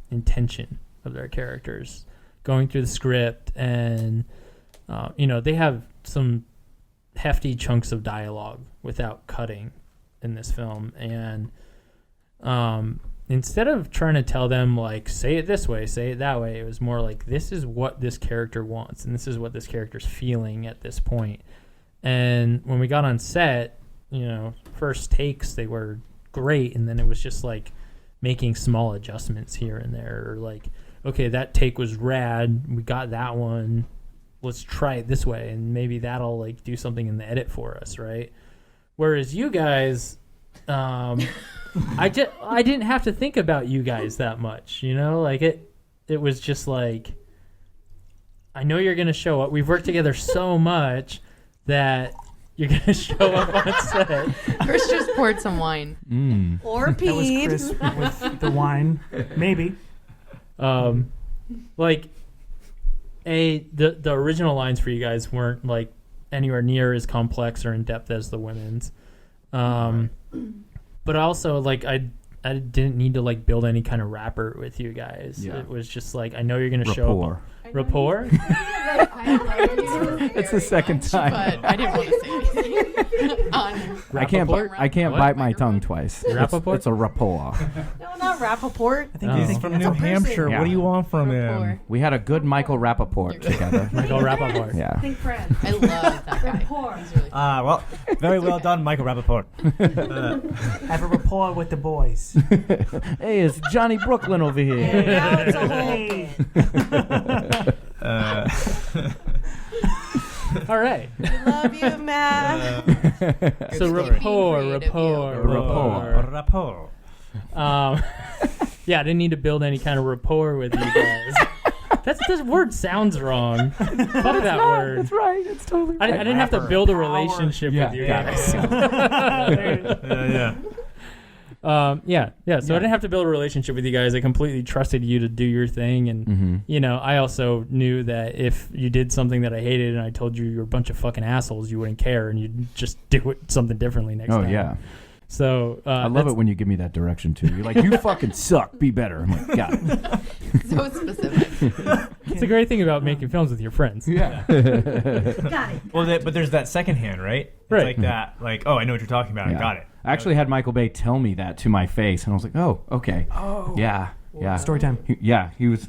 intention of their characters, going through the script, and they have some hefty chunks of dialogue without cutting in this film, and instead of trying to tell them like, say it this way, say it that way, it was more like, this is what this character wants and this is what this character's feeling at this point. And when we got on set, first takes, they were great, and then it was just like making small adjustments here and there, or like, okay, that take was rad, we got that one, let's try it this way, and maybe that'll like do something in the edit for us, right? Whereas you guys, I didn't have to think about you guys that much, like it was just like, I know you're gonna show up, we've worked together so much that you're going to show up on set. Chris just poured some wine. Or That was peed. Chris with the wine. Maybe. The original lines for you guys weren't like anywhere near as complex or in depth as the women's. But also like I didn't need to like build any kind of rapport with you guys. Yeah. It was just like, I know you're going to show up. Rapport? It's the second time. But I didn't want to say anything. I can't bite my tongue twice. It's a rapport. No, not Rappaport. I think He's from New Hampshire. Yeah. What do you want from him? We had a good Michael Rappaport together. Michael Rappaport. Yeah. Think Fred. I love that guy. Rapport. He's really fun. Well, very well done, Michael Rappaport. Have a rapport with the boys. Hey, it's Johnny Brooklyn over here. Now it's a whole Hey. All right. Love you, Matt. So rapport. Yeah, I didn't need to build any kind of rapport with you guys. This word sounds wrong. Fuck that word. That's right. It's totally right. I didn't have to build a relationship with you guys. Yeah. Yeah. So I didn't have to build a relationship with you guys. I completely trusted you to do your thing, and I also knew that if you did something that I hated and I told you you're a bunch of fucking assholes, you wouldn't care and you'd just do something differently next time. Oh yeah. So I love it when you give me that direction too. You're like, you fucking suck. Be better. I'm like, got it. So specific. It's a great thing about making films with your friends. Yeah. Got it. Well, but there's that second hand, right? It's Right. like that. Like, oh, I know what you're talking about. Yeah. I got it. I actually had Michael Bay tell me that to my face, and I was like, oh, okay. Oh. Yeah. Story time. He was.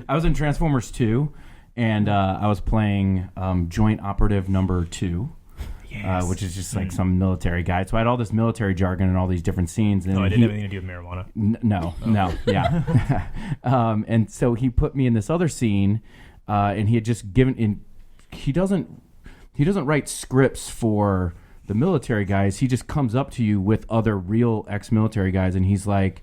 I was in Transformers 2, and I was playing Joint Operative Number 2. Yes. Which is just like some military guy. So I had all this military jargon and all these different scenes. And it didn't have anything to do with marijuana. No, yeah. And so he put me in this other scene, and he had just given in. He doesn't write scripts for the military guys. He just comes up to you with other real ex-military guys, and he's like,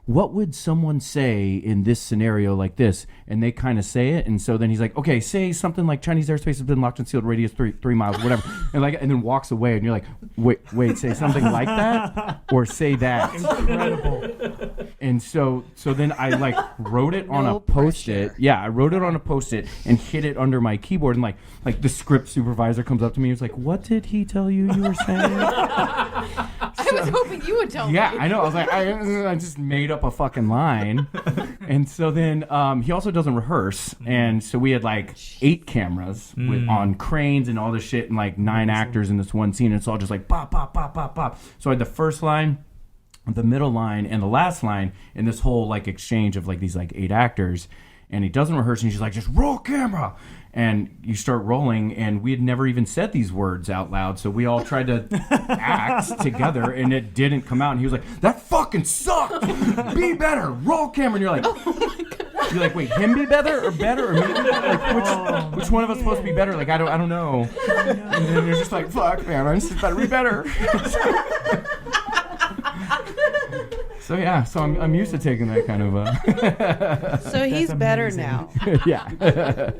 what would someone say in this scenario like this? And they kind of say it, and so then he's like, okay, say something like Chinese airspace has been locked and sealed, radius 3 miles, whatever, and then walks away, and you're like, wait, say something like that, or say that. Incredible. And so then I like wrote it on a Post-it. Pressure. Yeah, I wrote it on a Post-it and hid it under my keyboard, and like the script supervisor comes up to me and was like, what did he tell you were saying? I was hoping you would tell me. Yeah, I know. I was like, I just made up a fucking line. And so then he also doesn't rehearse. And so we had like 8 cameras on cranes and all this shit and like 9 actors in this one scene. And it's all just like pop, pop, pop, pop, pop. So I had the first line, the middle line, and the last line in this whole like exchange of like these like 8 actors. And he doesn't rehearse, and he's just like, just roll camera. And you start rolling, and we had never even said these words out loud, so we all tried to act together, and it didn't come out. And he was like, that fucking sucked. Be better. Roll camera. And you're like, oh my God. You're like, wait, him be better or me be better? Like, which one of us is supposed to be better? Like, I don't know. And then you're just like, fuck, man, I'm just better be better. So yeah, I'm used to taking that kind of. So he's better now. Yeah.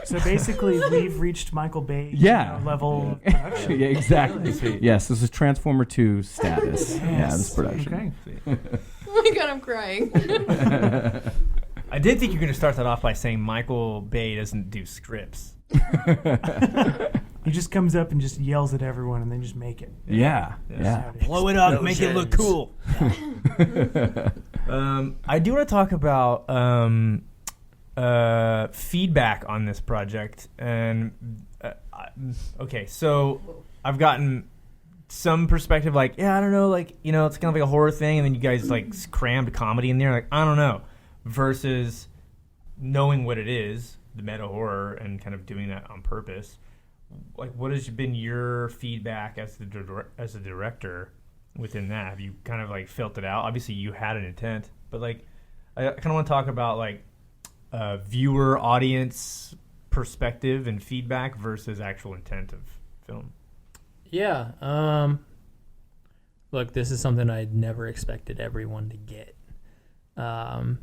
So basically, we've reached Michael Bay level of production. Yeah, exactly. Yes, this is Transformer 2 status. Yeah, this production. Okay. Oh my God, I'm crying. I did think you were going to start that off by saying Michael Bay doesn't do scripts. He just comes up and just yells at everyone, and then just make it. Yeah. Blow it up, make it look cool. I do want to talk about feedback on this project, and okay, so I've gotten some perspective, like, yeah, I don't know, like, you know, it's kind of like a horror thing, and then you guys like crammed comedy in there, like, I don't know, versus knowing what it is, the meta horror, and kind of doing that on purpose. Like, what has been your feedback as a director within that? Have you kind of like felt it out? Obviously, you had an intent, but like, I kind of want to talk about like viewer audience perspective and feedback versus actual intent of film. Yeah. Look, this is something I'd never expected everyone to get. I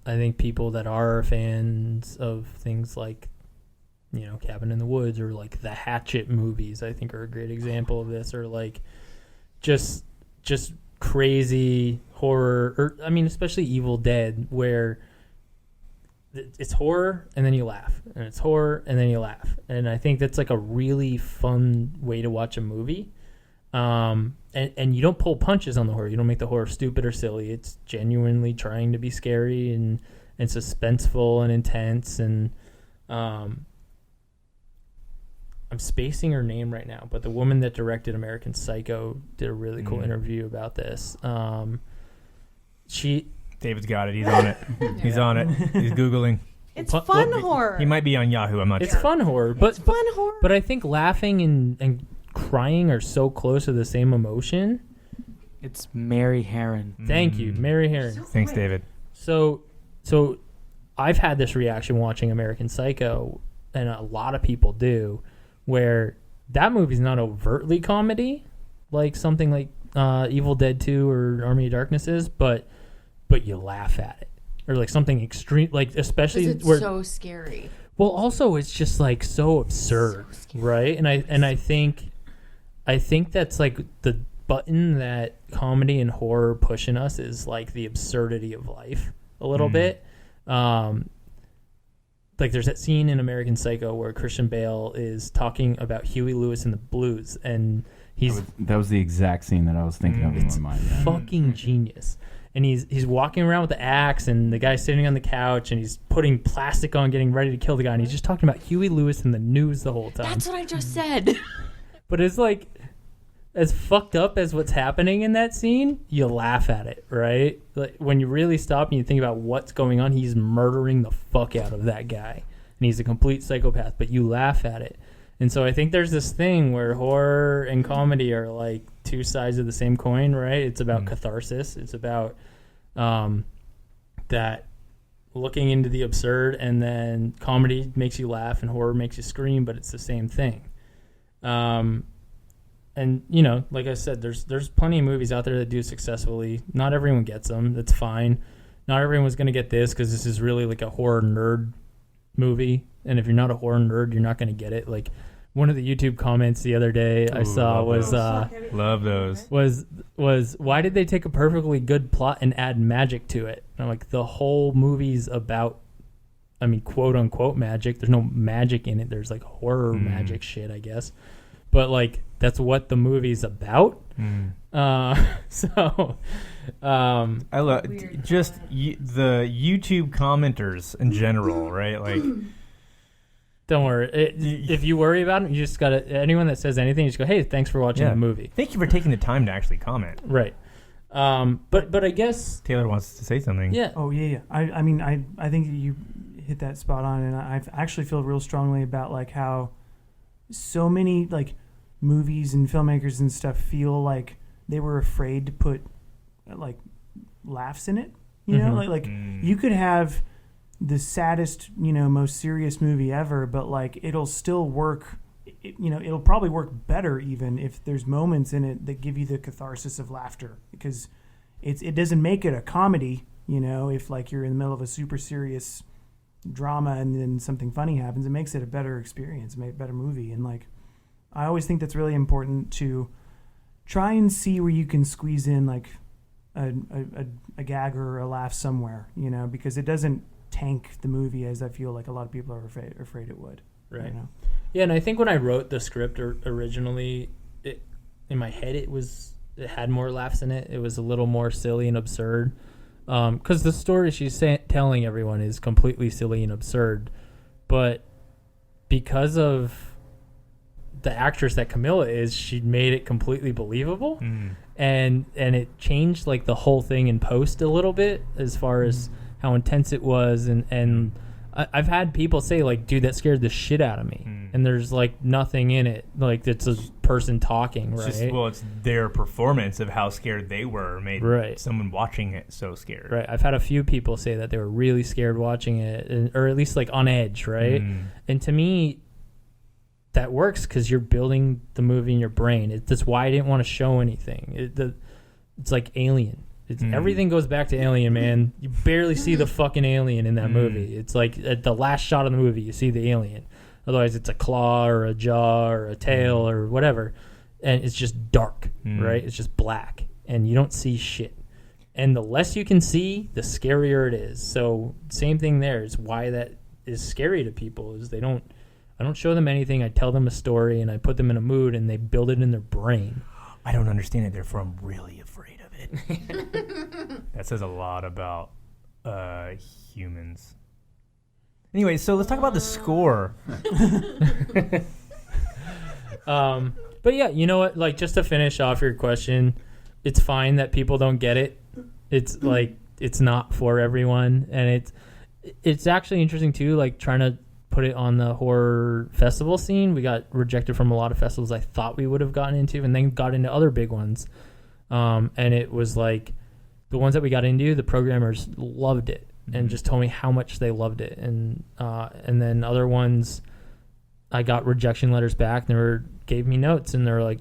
think people that are fans of things like, you know, Cabin in the Woods or like the Hatchet movies, I think are a great example of this, or like just crazy horror, or I mean, especially Evil Dead, where it's horror and then you laugh, and it's horror and then you laugh, and I think that's like a really fun way to watch a movie. And you don't pull punches on the horror. You don't make the horror stupid or silly. It's genuinely trying to be scary and suspenseful and intense. And I'm spacing her name right now, but the woman that directed American Psycho did a really cool interview about this. David's got it. He's on it. He's on it. He's Googling. It's fun horror. He might be on Yahoo. I'm not sure. It's fun horror, but It's fun horror. But I think laughing and crying are so close to the same emotion. It's Mary Herron. Thank you, Mary Herron. Thanks, David. So I've had this reaction watching American Psycho, and a lot of people do, where that movie's not overtly comedy, like something like Evil Dead 2 or Army of Darkness is, but you laugh at it, or like something extreme, like especially It's where so scary. well, also it's just like so absurd, right? And I think that's like the button that comedy and horror push in us is like the absurdity of life a little bit. Like there's that scene in American Psycho where Christian Bale is talking about Huey Lewis and the Blues, and that was the exact scene that I was thinking of in my mind. Yeah. Fucking genius. And he's walking around with the axe, and the guy's sitting on the couch, and he's putting plastic on, getting ready to kill the guy, and he's just talking about Huey Lewis and the news the whole time. That's what I just said. But it's like, as fucked up as what's happening in that scene, you laugh at it, right? Like when you really stop and you think about what's going on, he's murdering the fuck out of that guy, and he's a complete psychopath. But you laugh at it, and so I think there's this thing where horror and comedy are like two sides of the same coin, right? It's about catharsis. It's about that looking into the absurd, and then comedy makes you laugh and horror makes you scream, but it's the same thing. And you know, like I said, there's plenty of movies out there that do successfully. Not everyone gets them. That's fine. Not everyone's going to get this because this is really like a horror nerd movie. And if you're not a horror nerd, you're not going to get it. Like one of the YouTube comments the other day I saw was love those. Was why did they take a perfectly good plot and add magic to it? And I'm like, the whole movie's about, I mean, quote unquote magic. There's no magic in it. There's like horror magic shit, I guess. But like that's what the movie's about. So I love just the YouTube commenters in general, right? Like, don't worry. If you worry about it, you just gotta. Anyone that says anything, you just go, "Hey, thanks for watching the movie." Thank you for taking the time to actually comment. Right. But I guess Taylor wants to say something. Yeah. Oh yeah. I mean I think you hit that spot on, and I actually feel real strongly about like how so many like movies and filmmakers and stuff feel like they were afraid to put like laughs in it. You know, like you could have the saddest, you know, most serious movie ever, but like it'll still work. It'll probably work better even if there's moments in it that give you the catharsis of laughter, because it doesn't make it a comedy. You know, if like you're in the middle of a super serious drama and then something funny happens, it makes it a better experience, a better movie. And like I always think that's really important to try and see where you can squeeze in like a gag or a laugh somewhere, you know, because it doesn't tank the movie as I feel like a lot of people are afraid it would. Right. You know? Yeah, and I think when I wrote the script originally, in my head it had more laughs in it. It was a little more silly and absurd, because the story she's telling everyone is completely silly and absurd, but because of the actress that Camilla is, she made it completely believable, and it changed like the whole thing in post a little bit as far as how intense it was, and I've had people say like, dude, that scared the shit out of me, and there's like nothing in it, like it's a person talking, right? It's their performance of how scared they were made someone watching it so scared. Right. I've had a few people say that they were really scared watching it, or at least like on edge, right? And to me, that works because you're building the movie in your brain. That's why I didn't want to show anything. It's like Alien. Everything goes back to Alien, man. You barely see the fucking alien in that movie. It's like at the last shot of the movie, you see the alien. Otherwise, it's a claw or a jaw or a tail or whatever. And it's just dark, right? It's just black. And you don't see shit. And the less you can see, the scarier it is. So same thing there is why that is scary to people is I don't show them anything. I tell them a story, and I put them in a mood, and they build it in their brain. I don't understand it, therefore I'm really afraid of it. That says a lot about humans. Anyway, so let's talk about the score. But yeah, you know what? Like, just to finish off your question, it's fine that people don't get it. It's like it's not for everyone, and it's actually interesting too. Like trying to put it on the horror festival scene. We got rejected from a lot of festivals I thought we would have gotten into, and then got into other big ones. And it was like the ones that we got into, the programmers loved it and just told me how much they loved it. And then other ones, I got rejection letters back, and they gave me notes, and they were like,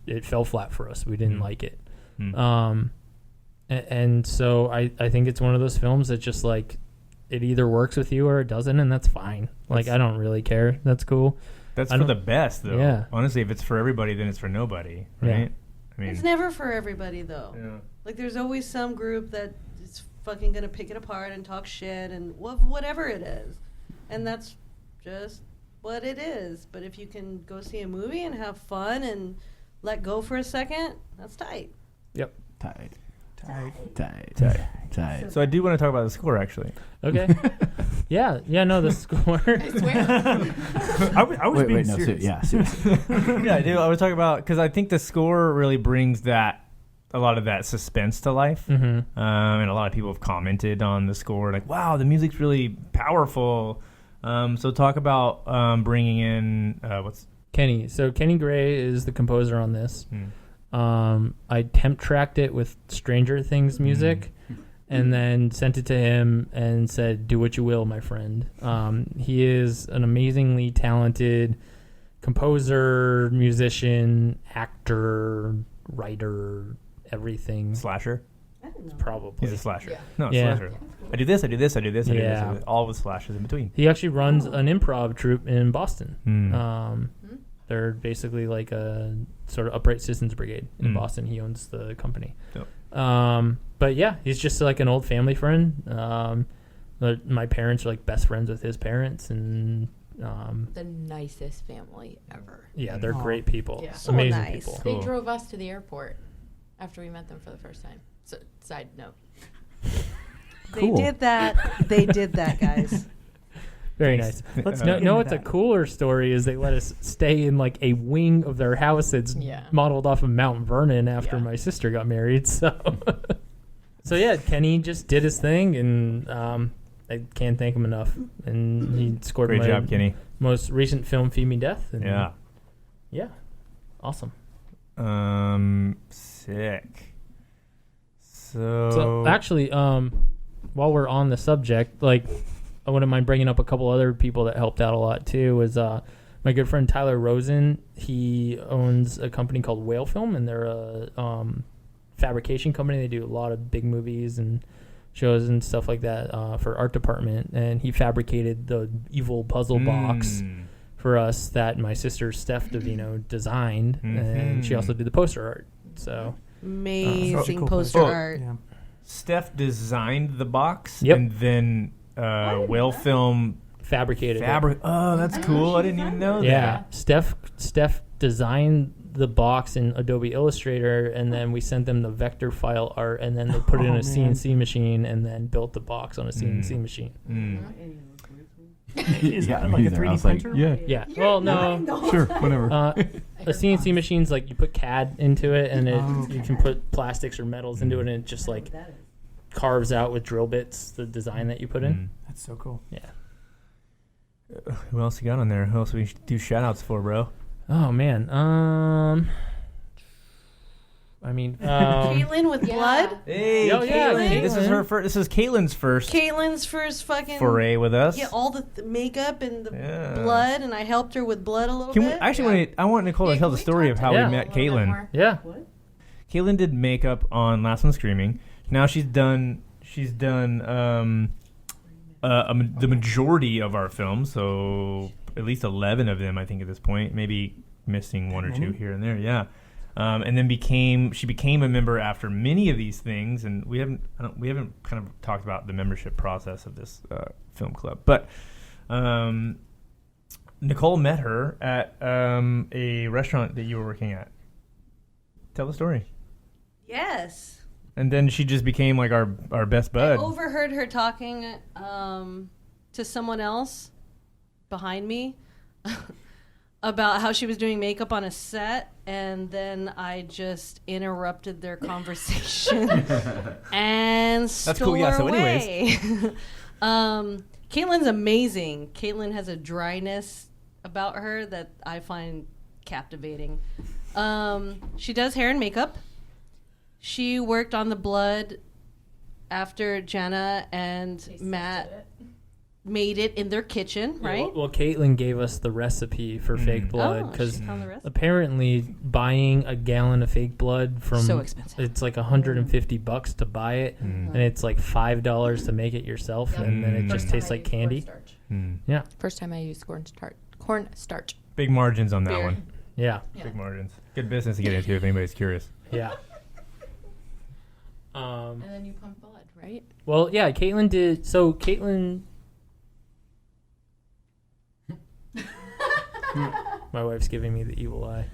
it fell flat for us. We didn't like it. And so I think it's one of those films that just like, it either works with you or it doesn't, and that's fine. Like, I don't really care. That's cool. That's for the best, though. Yeah. Honestly, if it's for everybody, then it's for nobody, right? I mean, It's never for everybody though. yeah. Like there's always some group that is fucking gonna pick it apart and talk shit and whatever it is, and that's just what it is. But if you can go see a movie and have fun and let go for a second, that's tight. Yep. Tight. So I do want to talk about the score, actually. Okay. yeah. No, the score. I swear. I was being no, serious. seriously. Yeah, I do. I was talking about because I think the score really brings a lot of that suspense to life. Mm-hmm. And a lot of people have commented on the score, like, "Wow, the music's really powerful." So talk about bringing in what's Kenny. So Kenny Gray is the composer on this. Hmm. I temp tracked it with Stranger Things music, and then sent it to him and said, "Do what you will, my friend." He is an amazingly talented composer, musician, actor, writer, everything. slasher? Probably. He's a slasher. Yeah. No, Yeah. slasher. I do this. I do this. I do this. I do this. Yeah. All with slashes in between. He actually runs an improv troupe in Boston. Hmm. They're basically like a sort of upright citizens brigade in Mm. Boston. He owns the company. Dope. But yeah, he's just like an old family friend. My parents are like best friends with his parents, and The nicest family ever. yeah, they're Aw. great people. Yeah. So Amazing nice. people. Cool. They drove us to the airport after we met them for the first time. So, side note. They did that, guys. Very nice. Let's No, get no, into what's a that. cooler story is they let us stay in like a wing of their house that's Yeah. modeled off of Mount Vernon after Yeah. my sister got married. So, so yeah, Kenny just did his thing, and I can't thank him enough. And he scored Great my job, Kenny. most recent film, Feed Me Death. And Yeah. yeah, awesome. Sick. So, So actually, while we're on the subject, like, I wouldn't mind bringing up a couple other people that helped out a lot too. Was my good friend Tyler Rosen. He owns a company called Whale Film, and they're a fabrication company. They do a lot of big movies and shows and stuff like that for art department. And he fabricated the evil puzzle box for us that my sister Steph Devino designed, and she also did the poster art. So Amazing Such a cool poster poster. art. Yeah. Steph designed the box, Yep. and then Whale Film fabricated it. fabric. Oh, that's cool. I didn't even know Yeah, Steph designed the box in Adobe Illustrator, and then we sent them the vector file art, and then they put it in Oh, a CNC machine, and then built the box on a CNC machine. that. Mm. Is Yeah, that like a neither. I 3D was like, printer? yeah, Yeah. Well, no. sure, whatever. A CNC machine's like you put CAD into it, and Oh, you okay. can put plastics or metals into it, and it just like carves out with drill bits the design that you put in. Mm. That's so cool. Yeah. Who else you got on there? Who else we should do shout outs for, bro? Oh man. I mean, Caitlin with Yeah. blood. Hey, Oh, yeah, Caitlin. This is Caitlin. her first. This is Caitlin's first Caitlin's first fucking foray with us. Yeah, all the makeup and the Yeah. blood, and I helped her with blood a little Can we bit. actually? I want Nicole to Yeah, tell can the we story talk of how Yeah. we met Caitlin. yeah. Caitlin did makeup on Last One Screaming. Now she's done the majority of our films, so at least 11 of them, I think, at this point. Maybe missing one or two here and there. Yeah. And then she became a member after many of these things, and we haven't kind of talked about the membership process of this film club. But Nicole met her at a restaurant that you were working at. Tell the story. Yes. And then she just became like our best bud. I overheard her talking to someone else behind me about how she was doing makeup on a set, and then I just interrupted their conversation and stole cool. Yeah, her so away. Caitlin's amazing. Caitlin has a dryness about her that I find captivating. She does hair and makeup. She worked on the blood after Jana and Matt made it in their kitchen, right? Well, Caitlin gave us the recipe for fake blood Oh, because she found the recipe. apparently buying a gallon of fake blood from So expensive. it's like $150 to buy it, and it's like $5 to make it yourself, and then it just tastes like candy. Yeah, First time I used cornstarch. Big margins on that Beer. one. yeah. Big margins. Good business to get into if anybody's curious. Yeah. And then you pump blood, right? Well, yeah, Caitlin did. So Caitlin, my wife's giving me the evil eye.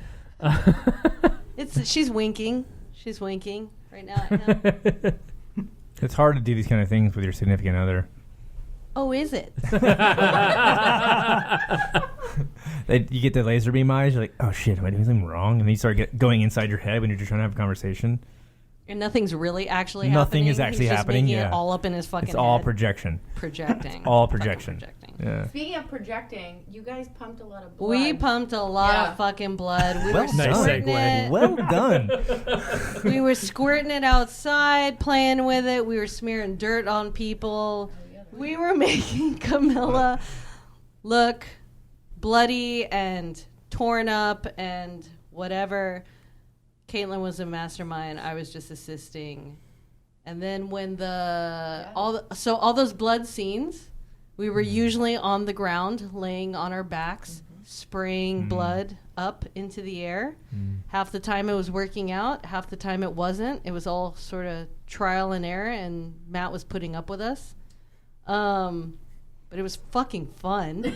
She's winking. She's winking right now at him. It's hard to do these kind of things with your significant other. Oh, is it? You get the laser beam eyes. You're like, oh shit, am I doing something wrong? And then you start going inside your head when you're just trying to have a conversation. And nothing's really actually Nothing happening. is actually He's just happening. making Yeah, it all up in his fucking it's all head. projection. Projecting. All Fucking projection. projecting. Yeah. Speaking of projecting, you guys pumped a lot of blood. We pumped a lot Yeah. of fucking blood. We Well were done. Nice squirting segue. it. Well done. We were squirting it outside, playing with it. We were smearing dirt on people. We were making Camilla look bloody and torn up and whatever. Caitlin was a mastermind. I was just assisting. And then when all those blood scenes, we were usually on the ground, laying on our backs, spraying blood up into the air. Half the time it was working out, half the time it wasn't. It was all sort of trial and error, and Matt was putting up with us. But it was fucking fun.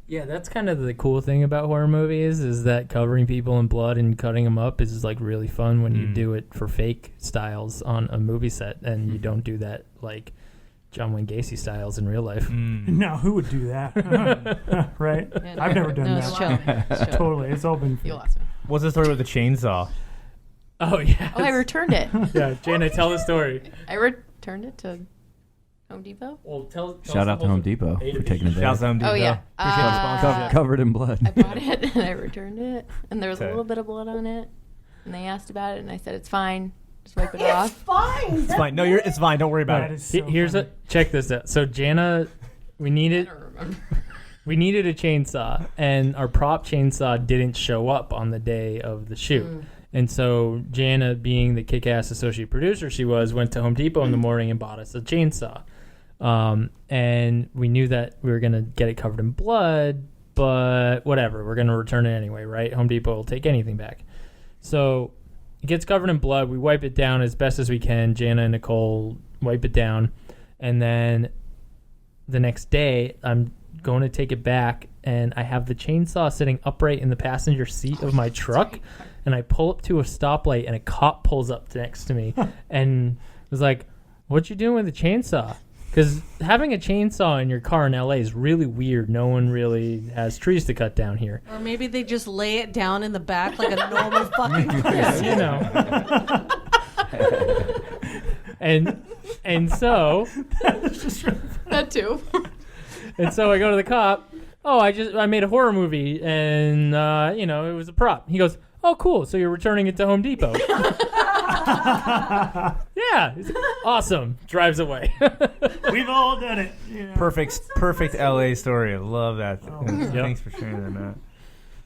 Yeah, that's kind of the cool thing about horror movies is that covering people in blood and cutting them up is like really fun when you do it for fake styles on a movie set, and you don't do that like John Wayne Gacy styles in real life. No, who would do that? Right? Yeah, I've never done no, it's that. chill. It's chill. Totally. It's all been You lost me. What's the story with the chainsaw? Oh yeah. Oh, I returned it. Yeah, Jana, tell the story. I returned it to Home Depot. Well, tell Shout out to Home Depot for taking it Shouts there. out to Home Oh, Depot. yeah. Appreciate the sponsorship. Covered in blood. I bought it and I returned it, and there was a Okay. little bit of blood on it. And they asked about it, and I said, "It's fine. Just wipe it off." Fine. It's fine. No, it's fine. Don't worry about That it. is so Here's funny. check this out. So Jana, we needed a chainsaw, and our prop chainsaw didn't show up on the day of the shoot. And so Jana, being the kick-ass associate producer she was, went to Home Depot in the morning and bought us a chainsaw. And we knew that we were going to get it covered in blood, but whatever, we're going to return it anyway, right? Home Depot will take anything back. So it gets covered in blood. We wipe it down as best as we can. Jana and Nicole wipe it down. And then the next day, I'm going to take it back, and I have the chainsaw sitting upright in the passenger seat of my truck. And I pull up to a stoplight, and a cop pulls up next to me and was like, "What you doing with the chainsaw?" Because having a chainsaw in your car in LA is really weird. No one really has trees to cut down here. Or maybe they just lay it down in the back like a normal fucking person. You know. and so That too. and so I go to the cop. "Oh, I made a horror movie, and it was a prop." He goes, "Oh, cool. So you're returning it to Home Depot?" Yeah, he's like, awesome. Drives away. We've all done it. Yeah. Perfect LA story. I love that. Yep. Thanks for sharing that, Matt.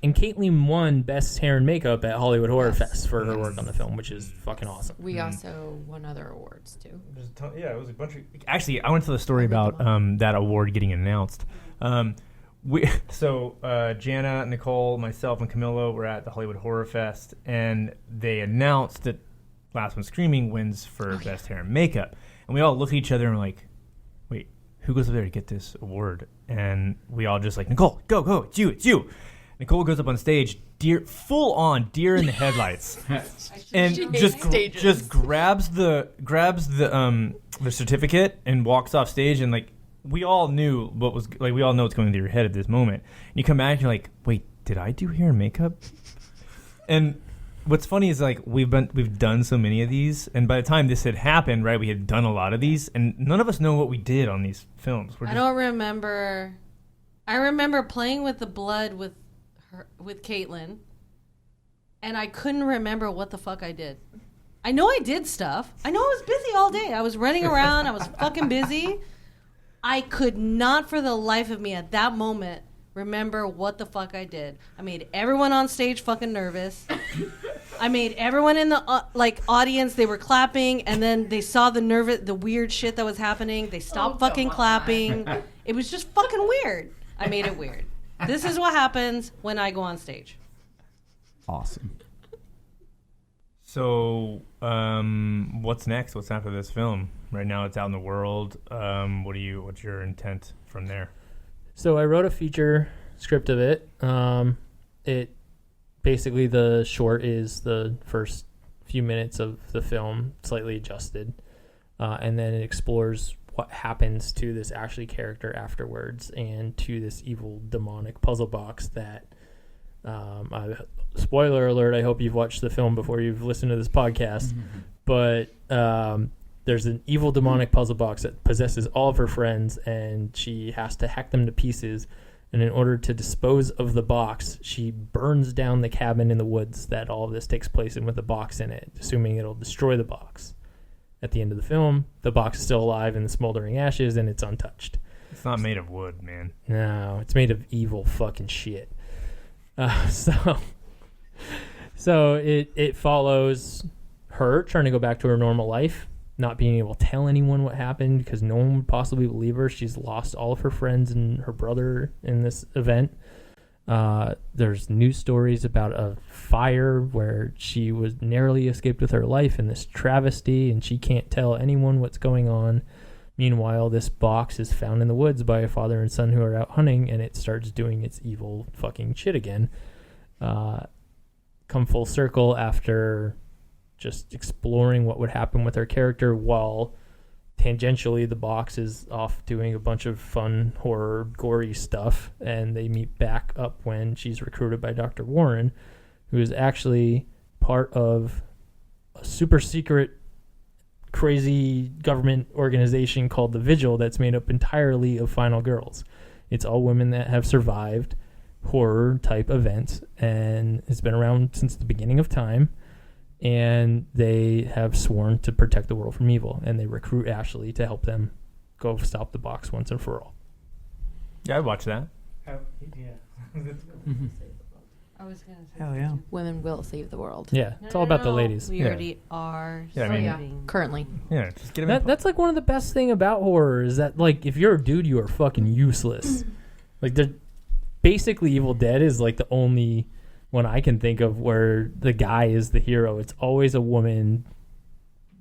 And Caitlin won Best Hair and Makeup at Hollywood Horror Fest for her work on the film, which is fucking awesome. We also won other awards too. Yeah, it was a bunch of. Actually, I want to tell the story about that award getting announced. Jana, Nicole, myself, and Camilla were at the Hollywood Horror Fest, and they announced that Last One Screaming wins for Best Hair and Makeup. And we all looked at each other and were like, wait, who goes up there to get this award? And we all just like, Nicole, go, it's you. Nicole goes up on stage, full on deer in the headlights, and just grabs the certificate and walks off stage, and like we all knew we all know what's going through your head at this moment. And you come back and you're like, wait, did I do hair and makeup? And what's funny is like we've done so many of these, and by the time this had happened, right, we had done a lot of these, and none of us know what we did on these films. I don't remember. I remember playing with the blood with Caitlin, and I couldn't remember what the fuck I did. I know I did stuff. I know I was busy all day. I was running around. I was fucking busy. I could not for the life of me at that moment remember what the fuck I did. I made everyone on stage fucking nervous. I made everyone in the audience, they were clapping, and then they saw the weird shit that was happening. They stopped fucking clapping. It was just fucking weird. I made it weird. This is what happens when I go on stage. Awesome. So, what's next? What's after this film? Right now, it's out in the world. What's your intent from there? So I wrote a feature script of it. It basically, the short is the first few minutes of the film, slightly adjusted, and then it explores what happens to this Ashley character afterwards, and to this evil demonic puzzle box that. Spoiler alert, I hope you've watched the film before you've listened to this podcast, but there's an evil demonic puzzle box that possesses all of her friends, and she has to hack them to pieces, and in order to dispose of the box, she burns down the cabin in the woods that all of this takes place in with a box in it, assuming it'll destroy the box. At the end of the film, the box is still alive in the smoldering ashes, and it's untouched. It's not made of wood, man. No, it's made of evil fucking shit. So it follows her trying to go back to her normal life, not being able to tell anyone what happened because no one would possibly believe her. She's lost all of her friends and her brother in this event. There's news stories about a fire where she was narrowly escaped with her life in this travesty, and she can't tell anyone what's going on. Meanwhile, this box is found in the woods by a father and son who are out hunting, and it starts doing its evil fucking shit again. Come full circle after just exploring what would happen with her character while tangentially the box is off doing a bunch of fun, horror, gory stuff, and they meet back up when she's recruited by Dr. Warren, who is actually part of a super secret crazy government organization called the Vigil that's made up entirely of final girls. It's all women that have survived horror type events, and it's been around since the beginning of time, and they have sworn to protect the world from evil, and they recruit Ashley to help them go stop the box once and for all. Yeah, I'd watch that. I was gonna say. Hell yeah. Women will save the world. Yeah, it's all about the ladies. We Yeah. already are. Yeah, I mean- saving. Currently. Yeah, just get him. That's like one of the best thing about horror is that, like, if you're a dude, you are fucking useless. Like, basically Evil Dead is like the only one I can think of where the guy is the hero. It's always a woman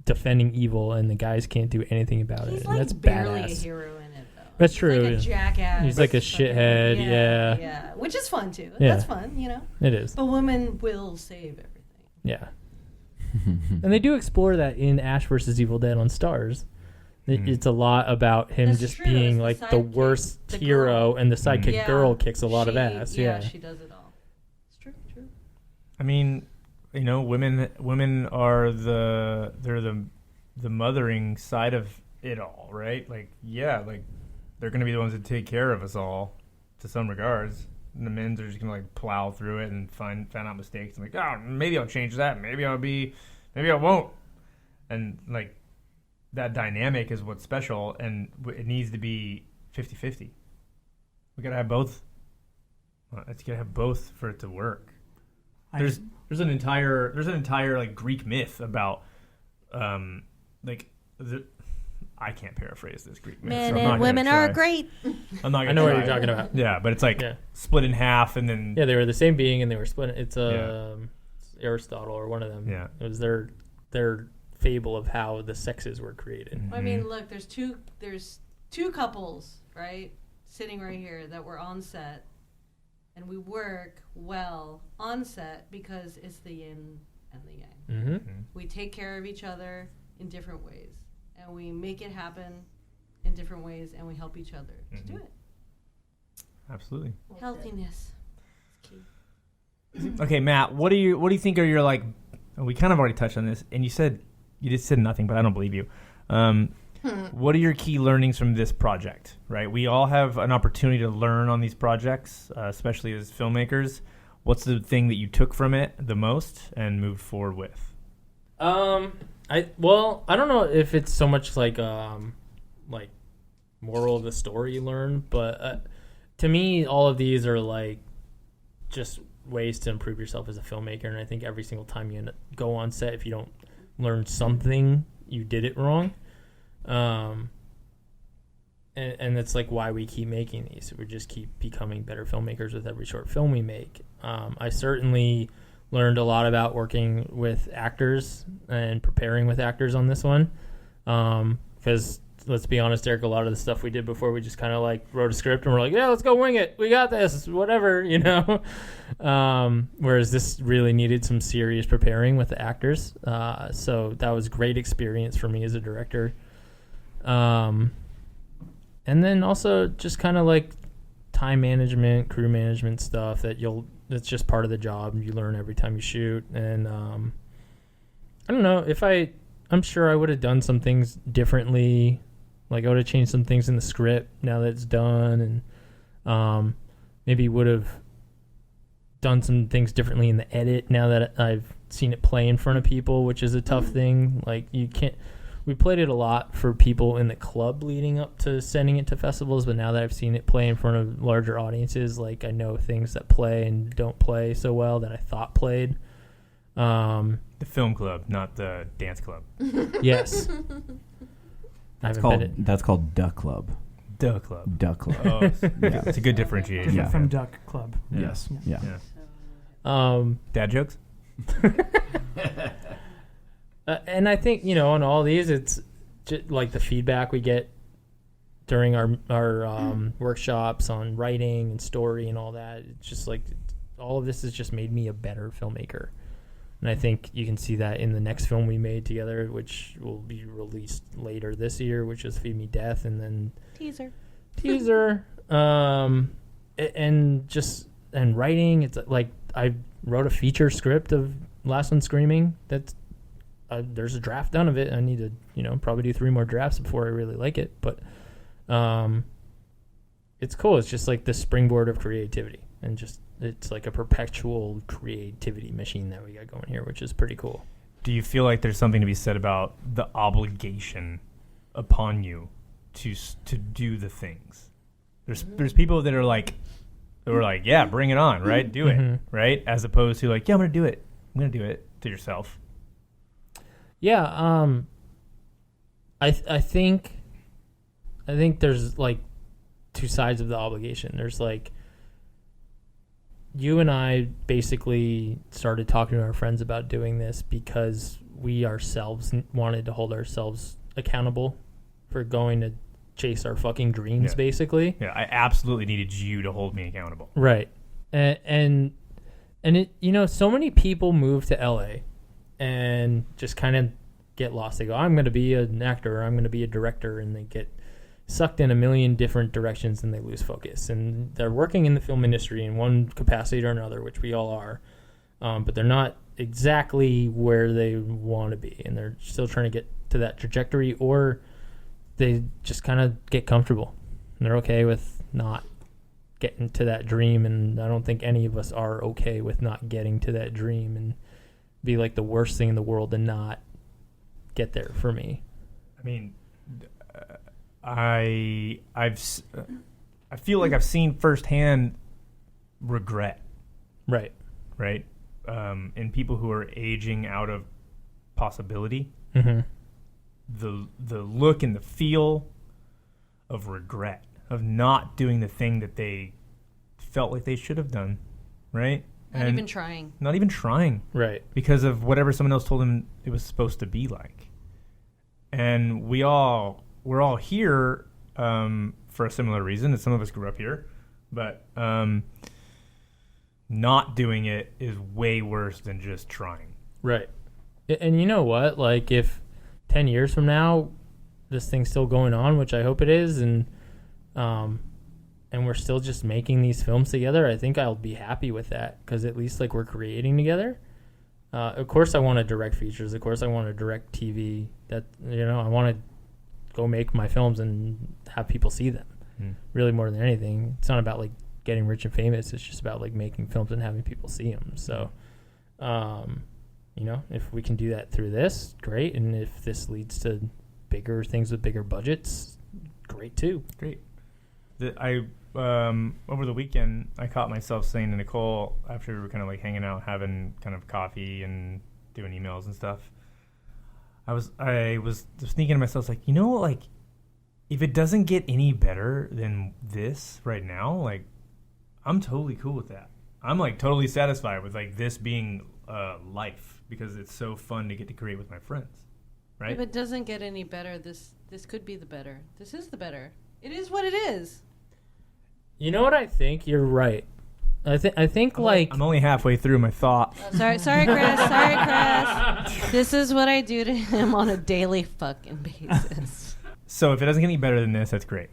defending evil, and the guys can't do anything about He's it. like And that's barely badass. a hero in it, though. That's He's true. Like a jackass. He's like a fucking- shithead, yeah. Yeah, which is fun too. Yeah. That's fun, you know. It is. But women will save everything. Yeah. And they do explore that in Ash versus Evil Dead on Stars. It's a lot about him That's just true. being It's like the the sidekick, worst the hero, girl. and the sidekick Yeah. girl kicks a lot of ass. Yeah. She does it all. It's true. True. I mean, you know, women are the mothering side of it all, right? Like, yeah, like they're gonna be the ones that take care of us all, to some regards. And the men's are just gonna like plow through it and find out mistakes. And like, oh, maybe I'll change that. Maybe I won't. And like that dynamic is what's special, and it needs to be 50-50. We gotta have both. It's gotta have both for it to work. There's an entire like Greek myth about I can't paraphrase this Greek myth. Men so I'm not and gonna women are try. great. I'm not gonna I know what try. you're talking about. Yeah, but it's like split in half and then Yeah, they were the same being and they were split. It's Yeah. it's Aristotle or one of them. Yeah. It was their fable of how the sexes were created. I mean, look, there's two couples, right, sitting right here that were on set, and we work well on set because it's the yin and the yang. Mm-hmm. We take care of each other in different ways, and we make it happen in different ways, and we help each other to do it. Absolutely. Healthiness is key. Okay, Matt, what do you think are your like? We kind of already touched on this, and you just said nothing, but I don't believe you. What are your key learnings from this project? Right, we all have an opportunity to learn on these projects, especially as filmmakers. What's the thing that you took from it the most and moved forward with? I don't know if it's so much like moral of the story you learn, but to me, all of these are like just ways to improve yourself as a filmmaker. And I think every single time you go on set, if you don't learn something, you did it wrong. And that's like why we keep making these. We just keep becoming better filmmakers with every short film we make. I certainly learned a lot about working with actors and preparing with actors on this one. Because let's be honest, Eric, a lot of the stuff we did before, we just kind of like wrote a script and we're like, yeah, let's go wing it. We got this, whatever, you know. Whereas this really needed some serious preparing with the actors. So that was great experience for me as a director. And then also just kind of like time management, crew management stuff that's just part of the job. You learn every time you shoot. And I don't know, I'm sure I would have done some things differently. Like I would have changed some things in the script now that it's done, and maybe would have done some things differently in the edit now that I've seen it play in front of people, which is a tough thing. Like we played it a lot for people in the club leading up to sending it to festivals, but now that I've seen it play in front of larger audiences, like I know things that play and don't play so well that I thought played. The film club, not the dance club. Yes. That's called Duck Club. Duck Club. Duck Club. Oh, it's a good differentiation. Different from Duck Club. Yes. Yeah. Dad jokes? And I think, on all these, it's just like the feedback we get during our workshops on writing and story and all that. It's just like all of this has just made me a better filmmaker. And I think you can see that in the next film we made together, which will be released later this year, which is Feed Me Death, and then Teaser. And writing, it's like I wrote a feature script of Last One Screaming. That's there's a draft done of it. I need to probably do 3 more drafts before I really like it, but it's cool. It's just like the springboard of creativity, and just it's like a perpetual creativity machine that we got going here, which is pretty cool. Do you feel like there's something to be said about the obligation upon you to do the things? There's people that are like, yeah, bring it on, right? Do it, right? As opposed to like, yeah, I'm gonna do it. I'm gonna do it to yourself. Yeah, I think there's like 2 sides of the obligation. There's like, you and I basically started talking to our friends about doing this because we ourselves wanted to hold ourselves accountable for going to chase our fucking dreams, basically. Yeah, I absolutely needed you to hold me accountable. Right. And it, so many people move to LA and just kind of get lost. They go, I'm going to be an actor, or I'm going to be a director, and they get sucked in a million different directions and they lose focus. And they're working in the film industry in one capacity or another, which we all are, but they're not exactly where they want to be, and they're still trying to get to that trajectory, or they just kind of get comfortable and they're okay with not getting to that dream. And I don't think any of us are okay with not getting to that dream, and be like the worst thing in the world to not get there for me. I mean, I feel like I've seen firsthand regret. Right. In people who are aging out of possibility. Mm-hmm. The look and the feel of regret, of not doing the thing that they felt like they should have done, right? Not even trying. Not even trying. Right. Because of whatever someone else told them it was supposed to be like. And we're all here for a similar reason, and some of us grew up here, but not doing it is way worse than just trying. Right. And you know what? Like, if 10 years from now this thing's still going on, which I hope it is, and we're still just making these films together, I think I'll be happy with that, because at least like we're creating together. Of course I want to direct features. Of course I want to direct TV. That, I want to go make my films and have people see them. Really, more than anything, it's not about like getting rich and famous. It's just about like making films and having people see them. So, if we can do that through this, great. And if this leads to bigger things with bigger budgets, great too. Great. Over the weekend, I caught myself saying to Nicole, after we were kind of like hanging out, having kind of coffee and doing emails and stuff, I was just thinking to myself, like, like, if it doesn't get any better than this right now, like, I'm totally cool with that. I'm like totally satisfied with like this being life because it's so fun to get to create with my friends, right? If it doesn't get any better, this could be the better. This is the better. It is what it is. You know what I think? You're right. I think I'm only halfway through my thought. Sorry, Chris. This is what I do to him on a daily fucking basis. So if it doesn't get any better than this, that's great.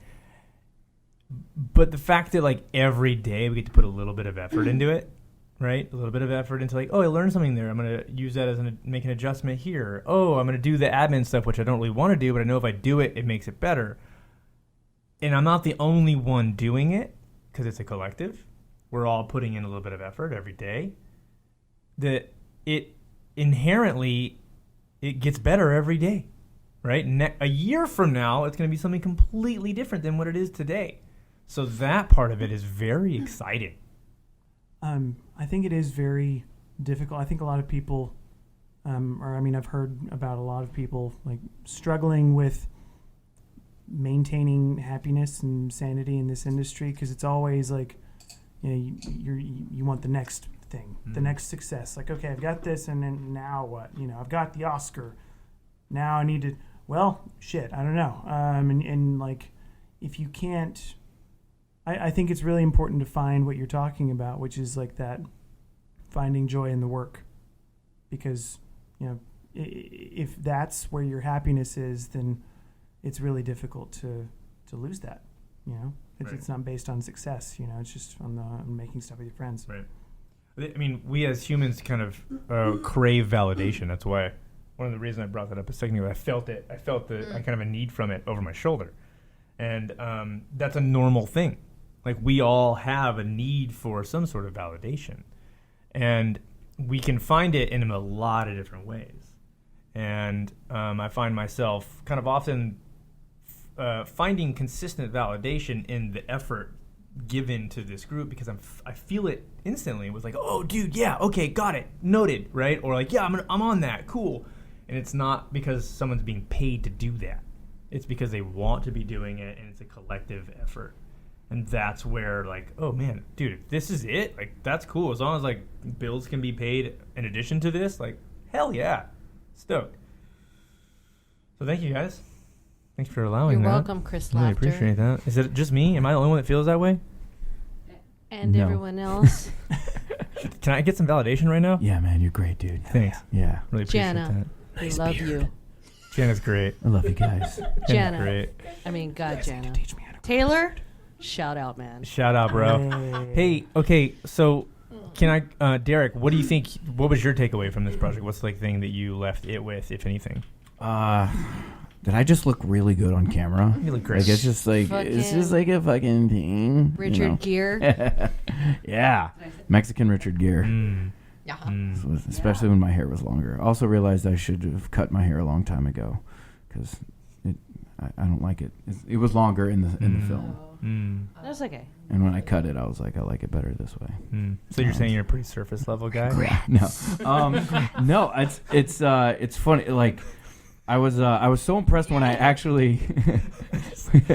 But the fact that like every day we get to put a little bit of effort into it, right? A little bit of effort into like, oh, I learned something there. I'm gonna use that as make an adjustment here. Oh, I'm gonna do the admin stuff, which I don't really want to do, but I know if I do it, it makes it better. And I'm not the only one doing it because it's a collective. We're all putting in a little bit of effort every day. That it inherently it gets better every day, right? A year from now, it's going to be something completely different than what it is today. So that part of it is very exciting. I think it is very difficult. I think a lot of people, I've heard about a lot of people like struggling with maintaining happiness and sanity in this industry because it's always like, you want the next thing, the next success. Like, okay, I've got this, and then now what? I've got the Oscar. Now I need to. Well, shit, I don't know. And like, if you can't, I think it's really important to find what you're talking about, which is like that finding joy in the work, because if that's where your happiness is, then it's really difficult to lose that. It's not based on success, it's just on making stuff with your friends. Right. I mean, we as humans kind of crave validation. That's why one of the reasons I brought that up a second ago, I felt I kind of a need from it over my shoulder. And that's a normal thing. Like, we all have a need for some sort of validation. And we can find it in a lot of different ways. And I find myself kind of often finding consistent validation in the effort given to this group because I feel it instantly with like, oh, dude, yeah, okay, got it, noted, right? Or like, yeah, I'm on that, cool. And it's not because someone's being paid to do that. It's because they want to be doing it, and it's a collective effort. And that's where like, oh man, dude, if this is it, like, that's cool. As long as like bills can be paid in addition to this, like, hell yeah, stoked. So thank you guys. Thanks for allowing You're that. welcome, Chris I really Laughter. appreciate that. Is it just me? Am I the only one that feels that way? And No. everyone else. Can I get some validation right now? Yeah, man, you're great, dude. Thanks. Yeah. Really appreciate Jana, that. we love you. Jana's great. I love you guys. Jana's Jana. great. I mean, God, Jana. Taylor, shout out, man. Shout out, bro. Hey, okay, so can I, Derek, what do you think, what was your takeaway from this project? What's the thing that you left it with, if anything? Did I just look really good on camera? You look great. Like, it's just like a fucking thing. Richard Gere. Yeah. Mexican Richard Gere. Yeah. Especially when my hair was longer. I also realized I should have cut my hair a long time ago because I don't like it. It was longer in the film. That's okay. And when I cut it, I was like, I like it better this way. So you're saying you're a pretty surface level guy? No. No, it's funny. Like, I was so impressed when I actually Like,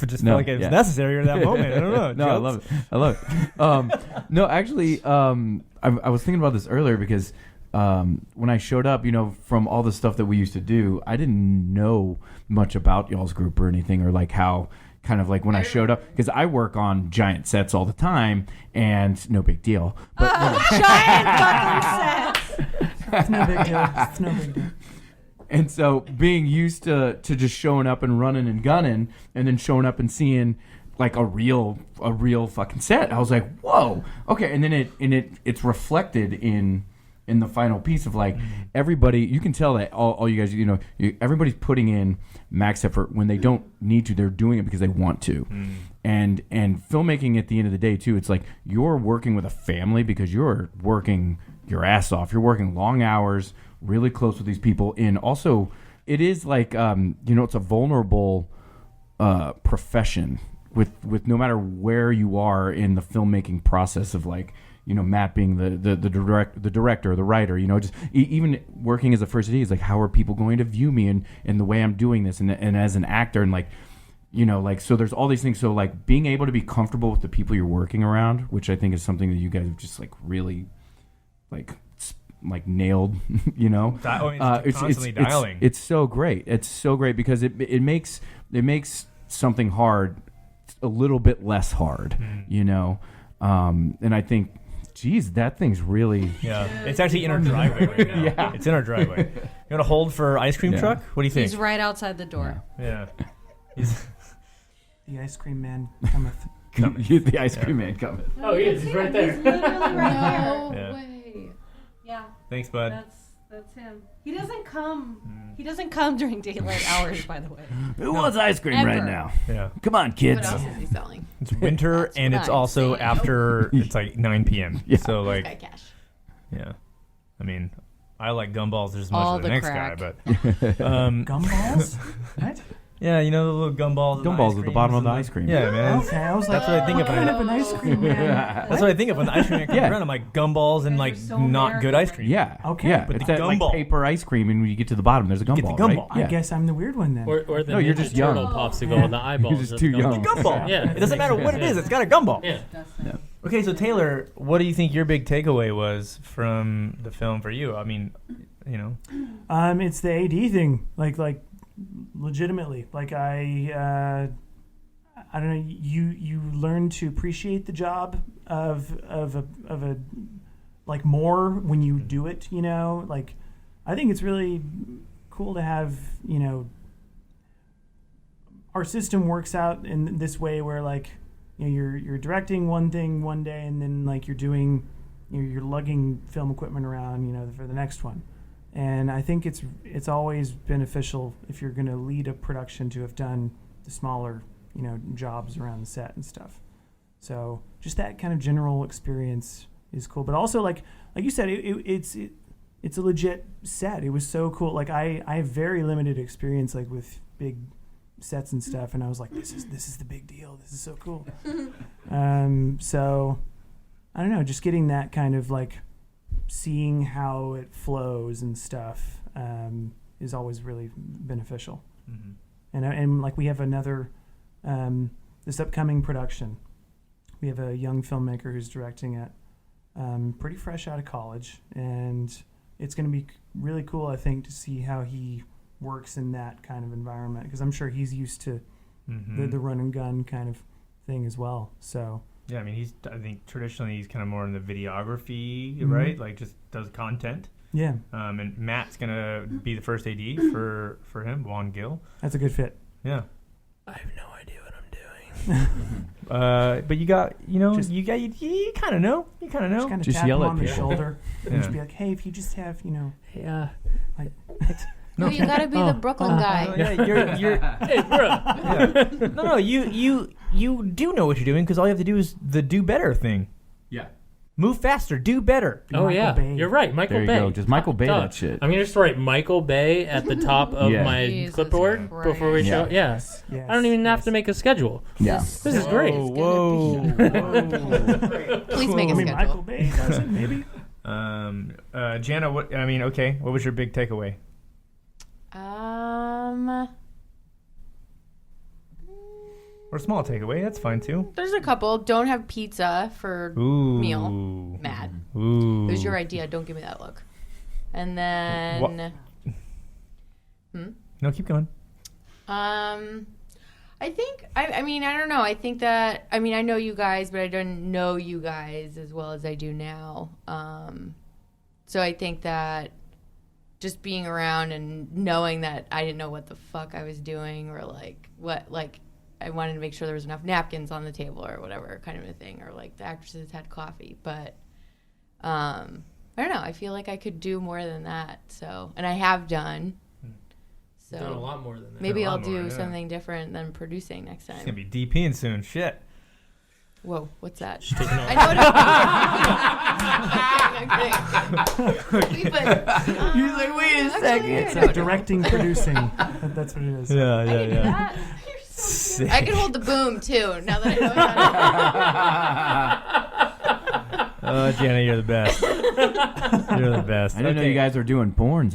just felt like it was necessary in that moment. I don't know. No, I love it. No, actually, I was thinking about this earlier because when I showed up, from all the stuff that we used to do, I didn't know much about y'all's group or anything, or like how kind of like when I showed up, because I work on giant sets all the time and no big deal. But, Giant fucking sets. It's no big deal. It's no big deal. And so being used to just showing up and running and gunning, and then showing up and seeing like a real fucking set, I was like, whoa, okay. And then it's reflected in the final piece of like everybody. You can tell that all you guys, everybody's putting in max effort when they don't need to. They're doing it because they want to. And filmmaking at the end of the day too, it's like you're working with a family because you're working your ass off. You're working long hours, really close with these people. And also, it is like, it's a vulnerable profession with no matter where you are in the filmmaking process of like, Matt being the director, the writer, just even working as a first AD is like, how are people going to view me and the way I'm doing this and as an actor and like, so there's all these things. So like being able to be comfortable with the people you're working around, which I think is something that you guys have just like really like nailed, you know. It's constantly dialing. It's so great. It's so great because it makes something hard a little bit less hard, you know. And I think, geez, that thing's really it's actually in our driveway right now. Yeah. It's in our driveway. You want to hold for ice cream truck? What do you think? He's right outside the door. Yeah. The ice cream man cometh. The ice cream man cometh. Oh, he is. He's right there. He's literally right No Yeah. way. Yeah, Thanks, bud. that's him. He doesn't come. He doesn't come during daylight hours, by the way. Who wants ice cream Ever. right now? Yeah. Come on, What kids. else is he selling? It's winter That's and what it's I'm also saying. after it's like 9 p.m. Yeah. So This guy like, cash. yeah. I mean, I like gumballs just as All much as the the next crack. guy, but Gumballs? What? yeah, you know the little gumballs. Gumballs at the bottom of the ice cream. Yeah, man. Okay, I was like, That's what I think what of. kind of an ice cream man? That's what I think of when the ice cream man comes around. I'm like gumballs and like so not good ice cream. Yeah. Okay. Yeah. But It's the that like gumball. paper ice cream, and when you get to the bottom, there's a gumball. get the gumball. Right? I guess I'm the weird one then. Or the No, you're Ninja just young. Turtle popsicle with the eyeballs. just That's too gumball. young. Gumball. Yeah. It doesn't matter what it is. It's got a gumball. Yeah. Okay, so Taylor, what do you think your big takeaway was from the film for you? I mean, you know. It's the AD thing. Like legitimately. Like I don't know. You learn to appreciate the job of a like more when you do it. You know, like I think it's really cool to have, you know, our system works out in this way where like, you know, you're directing one thing one day and then like you're lugging film equipment around, you know, for the next one. And I think it's always beneficial if you're going to lead a production to have done the smaller, you know, jobs around the set and stuff. So just that kind of general experience is cool. But also like you said, it's a legit set. It was so cool. Like I have very limited experience like with big sets and stuff, and I was like, this is the big deal. This is so cool. So I don't know, just getting that kind of like seeing how it flows and stuff is always really beneficial. Mm-hmm. And like we have another this upcoming production. We have a young filmmaker who's directing it, pretty fresh out of college, and it's going to be really cool, I think, to see how he works in that kind of environment, because I'm sure he's used to the run and gun kind of thing as well. So yeah, I mean, I think traditionally he's kind of more in the videography, right? Like just does content. Yeah. And Matt's gonna be the first AD for him, Juan Gill. That's a good fit. Yeah. I have no idea what I'm doing. But you got, you know, Just- you kind of know. You kind of know. Just kind of Just tap yell him at on the people. shoulder and Yeah. just be like, hey, if you just have, you know, Yeah. No, you gotta be the Brooklyn guy. Yeah, you're Hey, bro. yeah. No, you do know what you're doing because all you have to do is the do better thing. Yeah. Move faster, do better. Oh Michael yeah, Bay. you're right, Michael There you Bay. go. Just Michael Bay Duh. that shit. I'm gonna just write Michael Bay at the top of Yeah. my Jesus clipboard Christ. before we show. Yeah, yes. I don't even have to make a schedule. Yeah. This is great. Whoa. Please make I a mean, schedule. Michael Bay does it, maybe. Jana, what was your big takeaway? Or small takeaway, that's fine too. There's a couple. Don't have pizza for Ooh. meal. Mad. Ooh. It was your idea. Don't give me that look. And then, No, keep going. I think I mean I don't know. I think that I know you guys, but I don't know you guys as well as I do now. So I think that just being around and knowing that I didn't know what the fuck I was doing, or like I wanted to make sure there was enough napkins on the table or whatever kind of a thing, or like the actresses had coffee, but I don't know. I feel like I could do more than that. So, and I have done. So Done a lot more than that. maybe A lot I'll do more, yeah. something different than producing next It's gonna time. be DPing soon. Shit. Whoa, what's that? Just taking I know what I'm doing. He's like, wait a second. It's like directing, producing. That's what it is. Yeah. I can hold the boom too. Now that I know how to. Oh, Jana, you're the best. You're the best. I didn't know you guys were doing porns.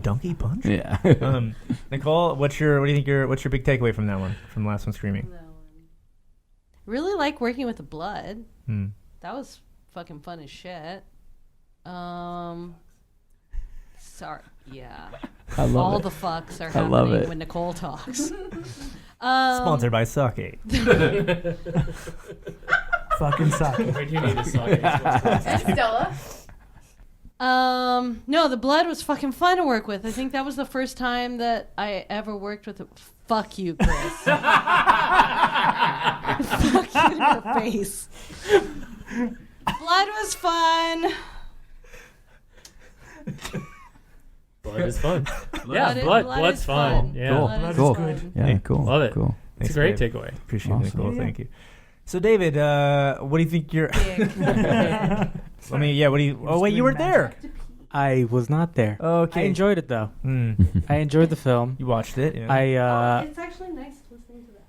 Donkey Punch. Yeah. Nicole, what's your big takeaway from that one? From the last one, Screaming? Really like working with the blood. That was fucking fun as shit. Sorry, yeah. I love All it. the fucks are I love happening it. when Nicole talks. Sponsored by Sake. Fucking suck. We do need a sake. Stella? No, the blood was fucking fun to work with. I think that was the first time that I ever worked with. Fuck you, Chris. Fuck you in the face. Blood was fun. Blood is fun. is Blood's fun. Yeah. Cool. Blood is Cool. fun. Yeah, Hey, cool. love it. Cool. It's Thanks, a great babe. takeaway. Appreciate it, Awesome. Nicole. Yeah. Thank you. So, David, what do you think you're... Dick. I mean, yeah, what do you... Oh, wait, you were there. I was not there. Okay. I enjoyed it though. Mm. I enjoyed the film. You watched it? Yeah. I It's actually nice listening to that.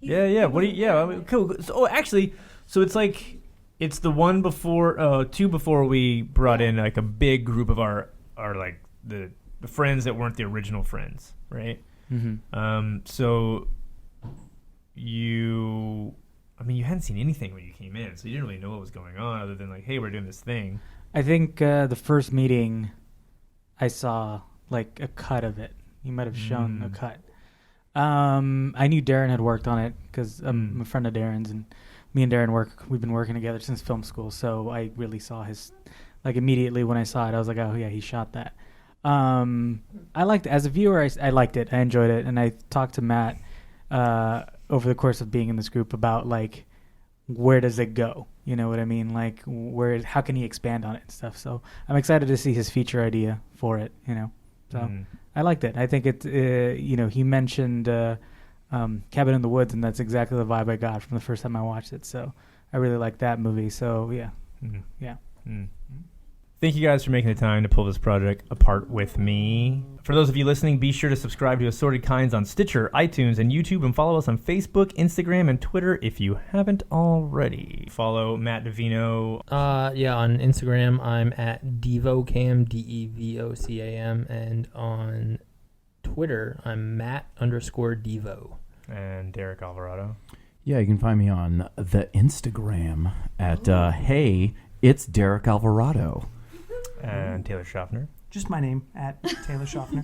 Yeah. What do you... Yeah, I mean, cool. So, actually, so it's like... It's the one before... two before we brought in, like, a big group of our like, the friends that weren't the original friends, right? So... You hadn't seen anything when you came in, so you didn't really know what was going on other than like, hey, we're doing this thing. I think the first meeting, I saw like a cut of it. You might have shown a cut. I knew Darren had worked on it because I'm a friend of Darren's, and me and Darren we've been working together since film school. So I really saw his, like immediately when I saw it, I was like, oh yeah, he shot that. I liked it. As a viewer, I liked it. I enjoyed it, and I talked to Matt over the course of being in this group about like where does it go, you know what I mean, like how can he expand on it and stuff. So I'm excited to see his feature idea for it, you know. So I liked it. I think it he mentioned Cabin in the Woods, and that's exactly the vibe I got from the first time I watched it. So I really like that movie. So yeah. Thank you guys for making the time to pull this project apart with me. For those of you listening, be sure to subscribe to Assorted Kinds on Stitcher, iTunes, and YouTube, and follow us on Facebook, Instagram, and Twitter if you haven't already. Follow Matt Devino. On Instagram, I'm at Devocam, DEVOCAM, and on Twitter, I'm Matt_Devo. And Derek Alvarado. Yeah, you can find me on the Instagram at hey, it's Derek Alvarado. And Taylor Schaffner. Just my name, at Taylor Schaffner,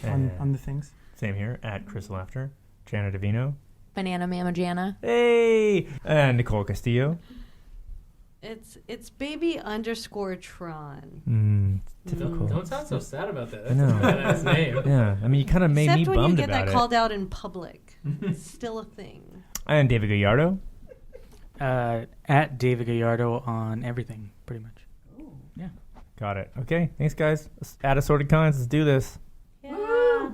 on the things. Same here, at Chris Laughter. Jana Devino. Banana Mama Jana. Hey! And Nicole Castillo. It's baby_Tron. Typical. Don't sound so sad about that. I know. That's a badass name. Yeah, I mean, you kind of made Except me when you bummed get about that it. called out in public. It's still a thing. And David Gillardo. At David Gillardo on everything, pretty much. Yeah. Got it. Okay, thanks, guys. At Assorted Kinds, let's do this. Yeah.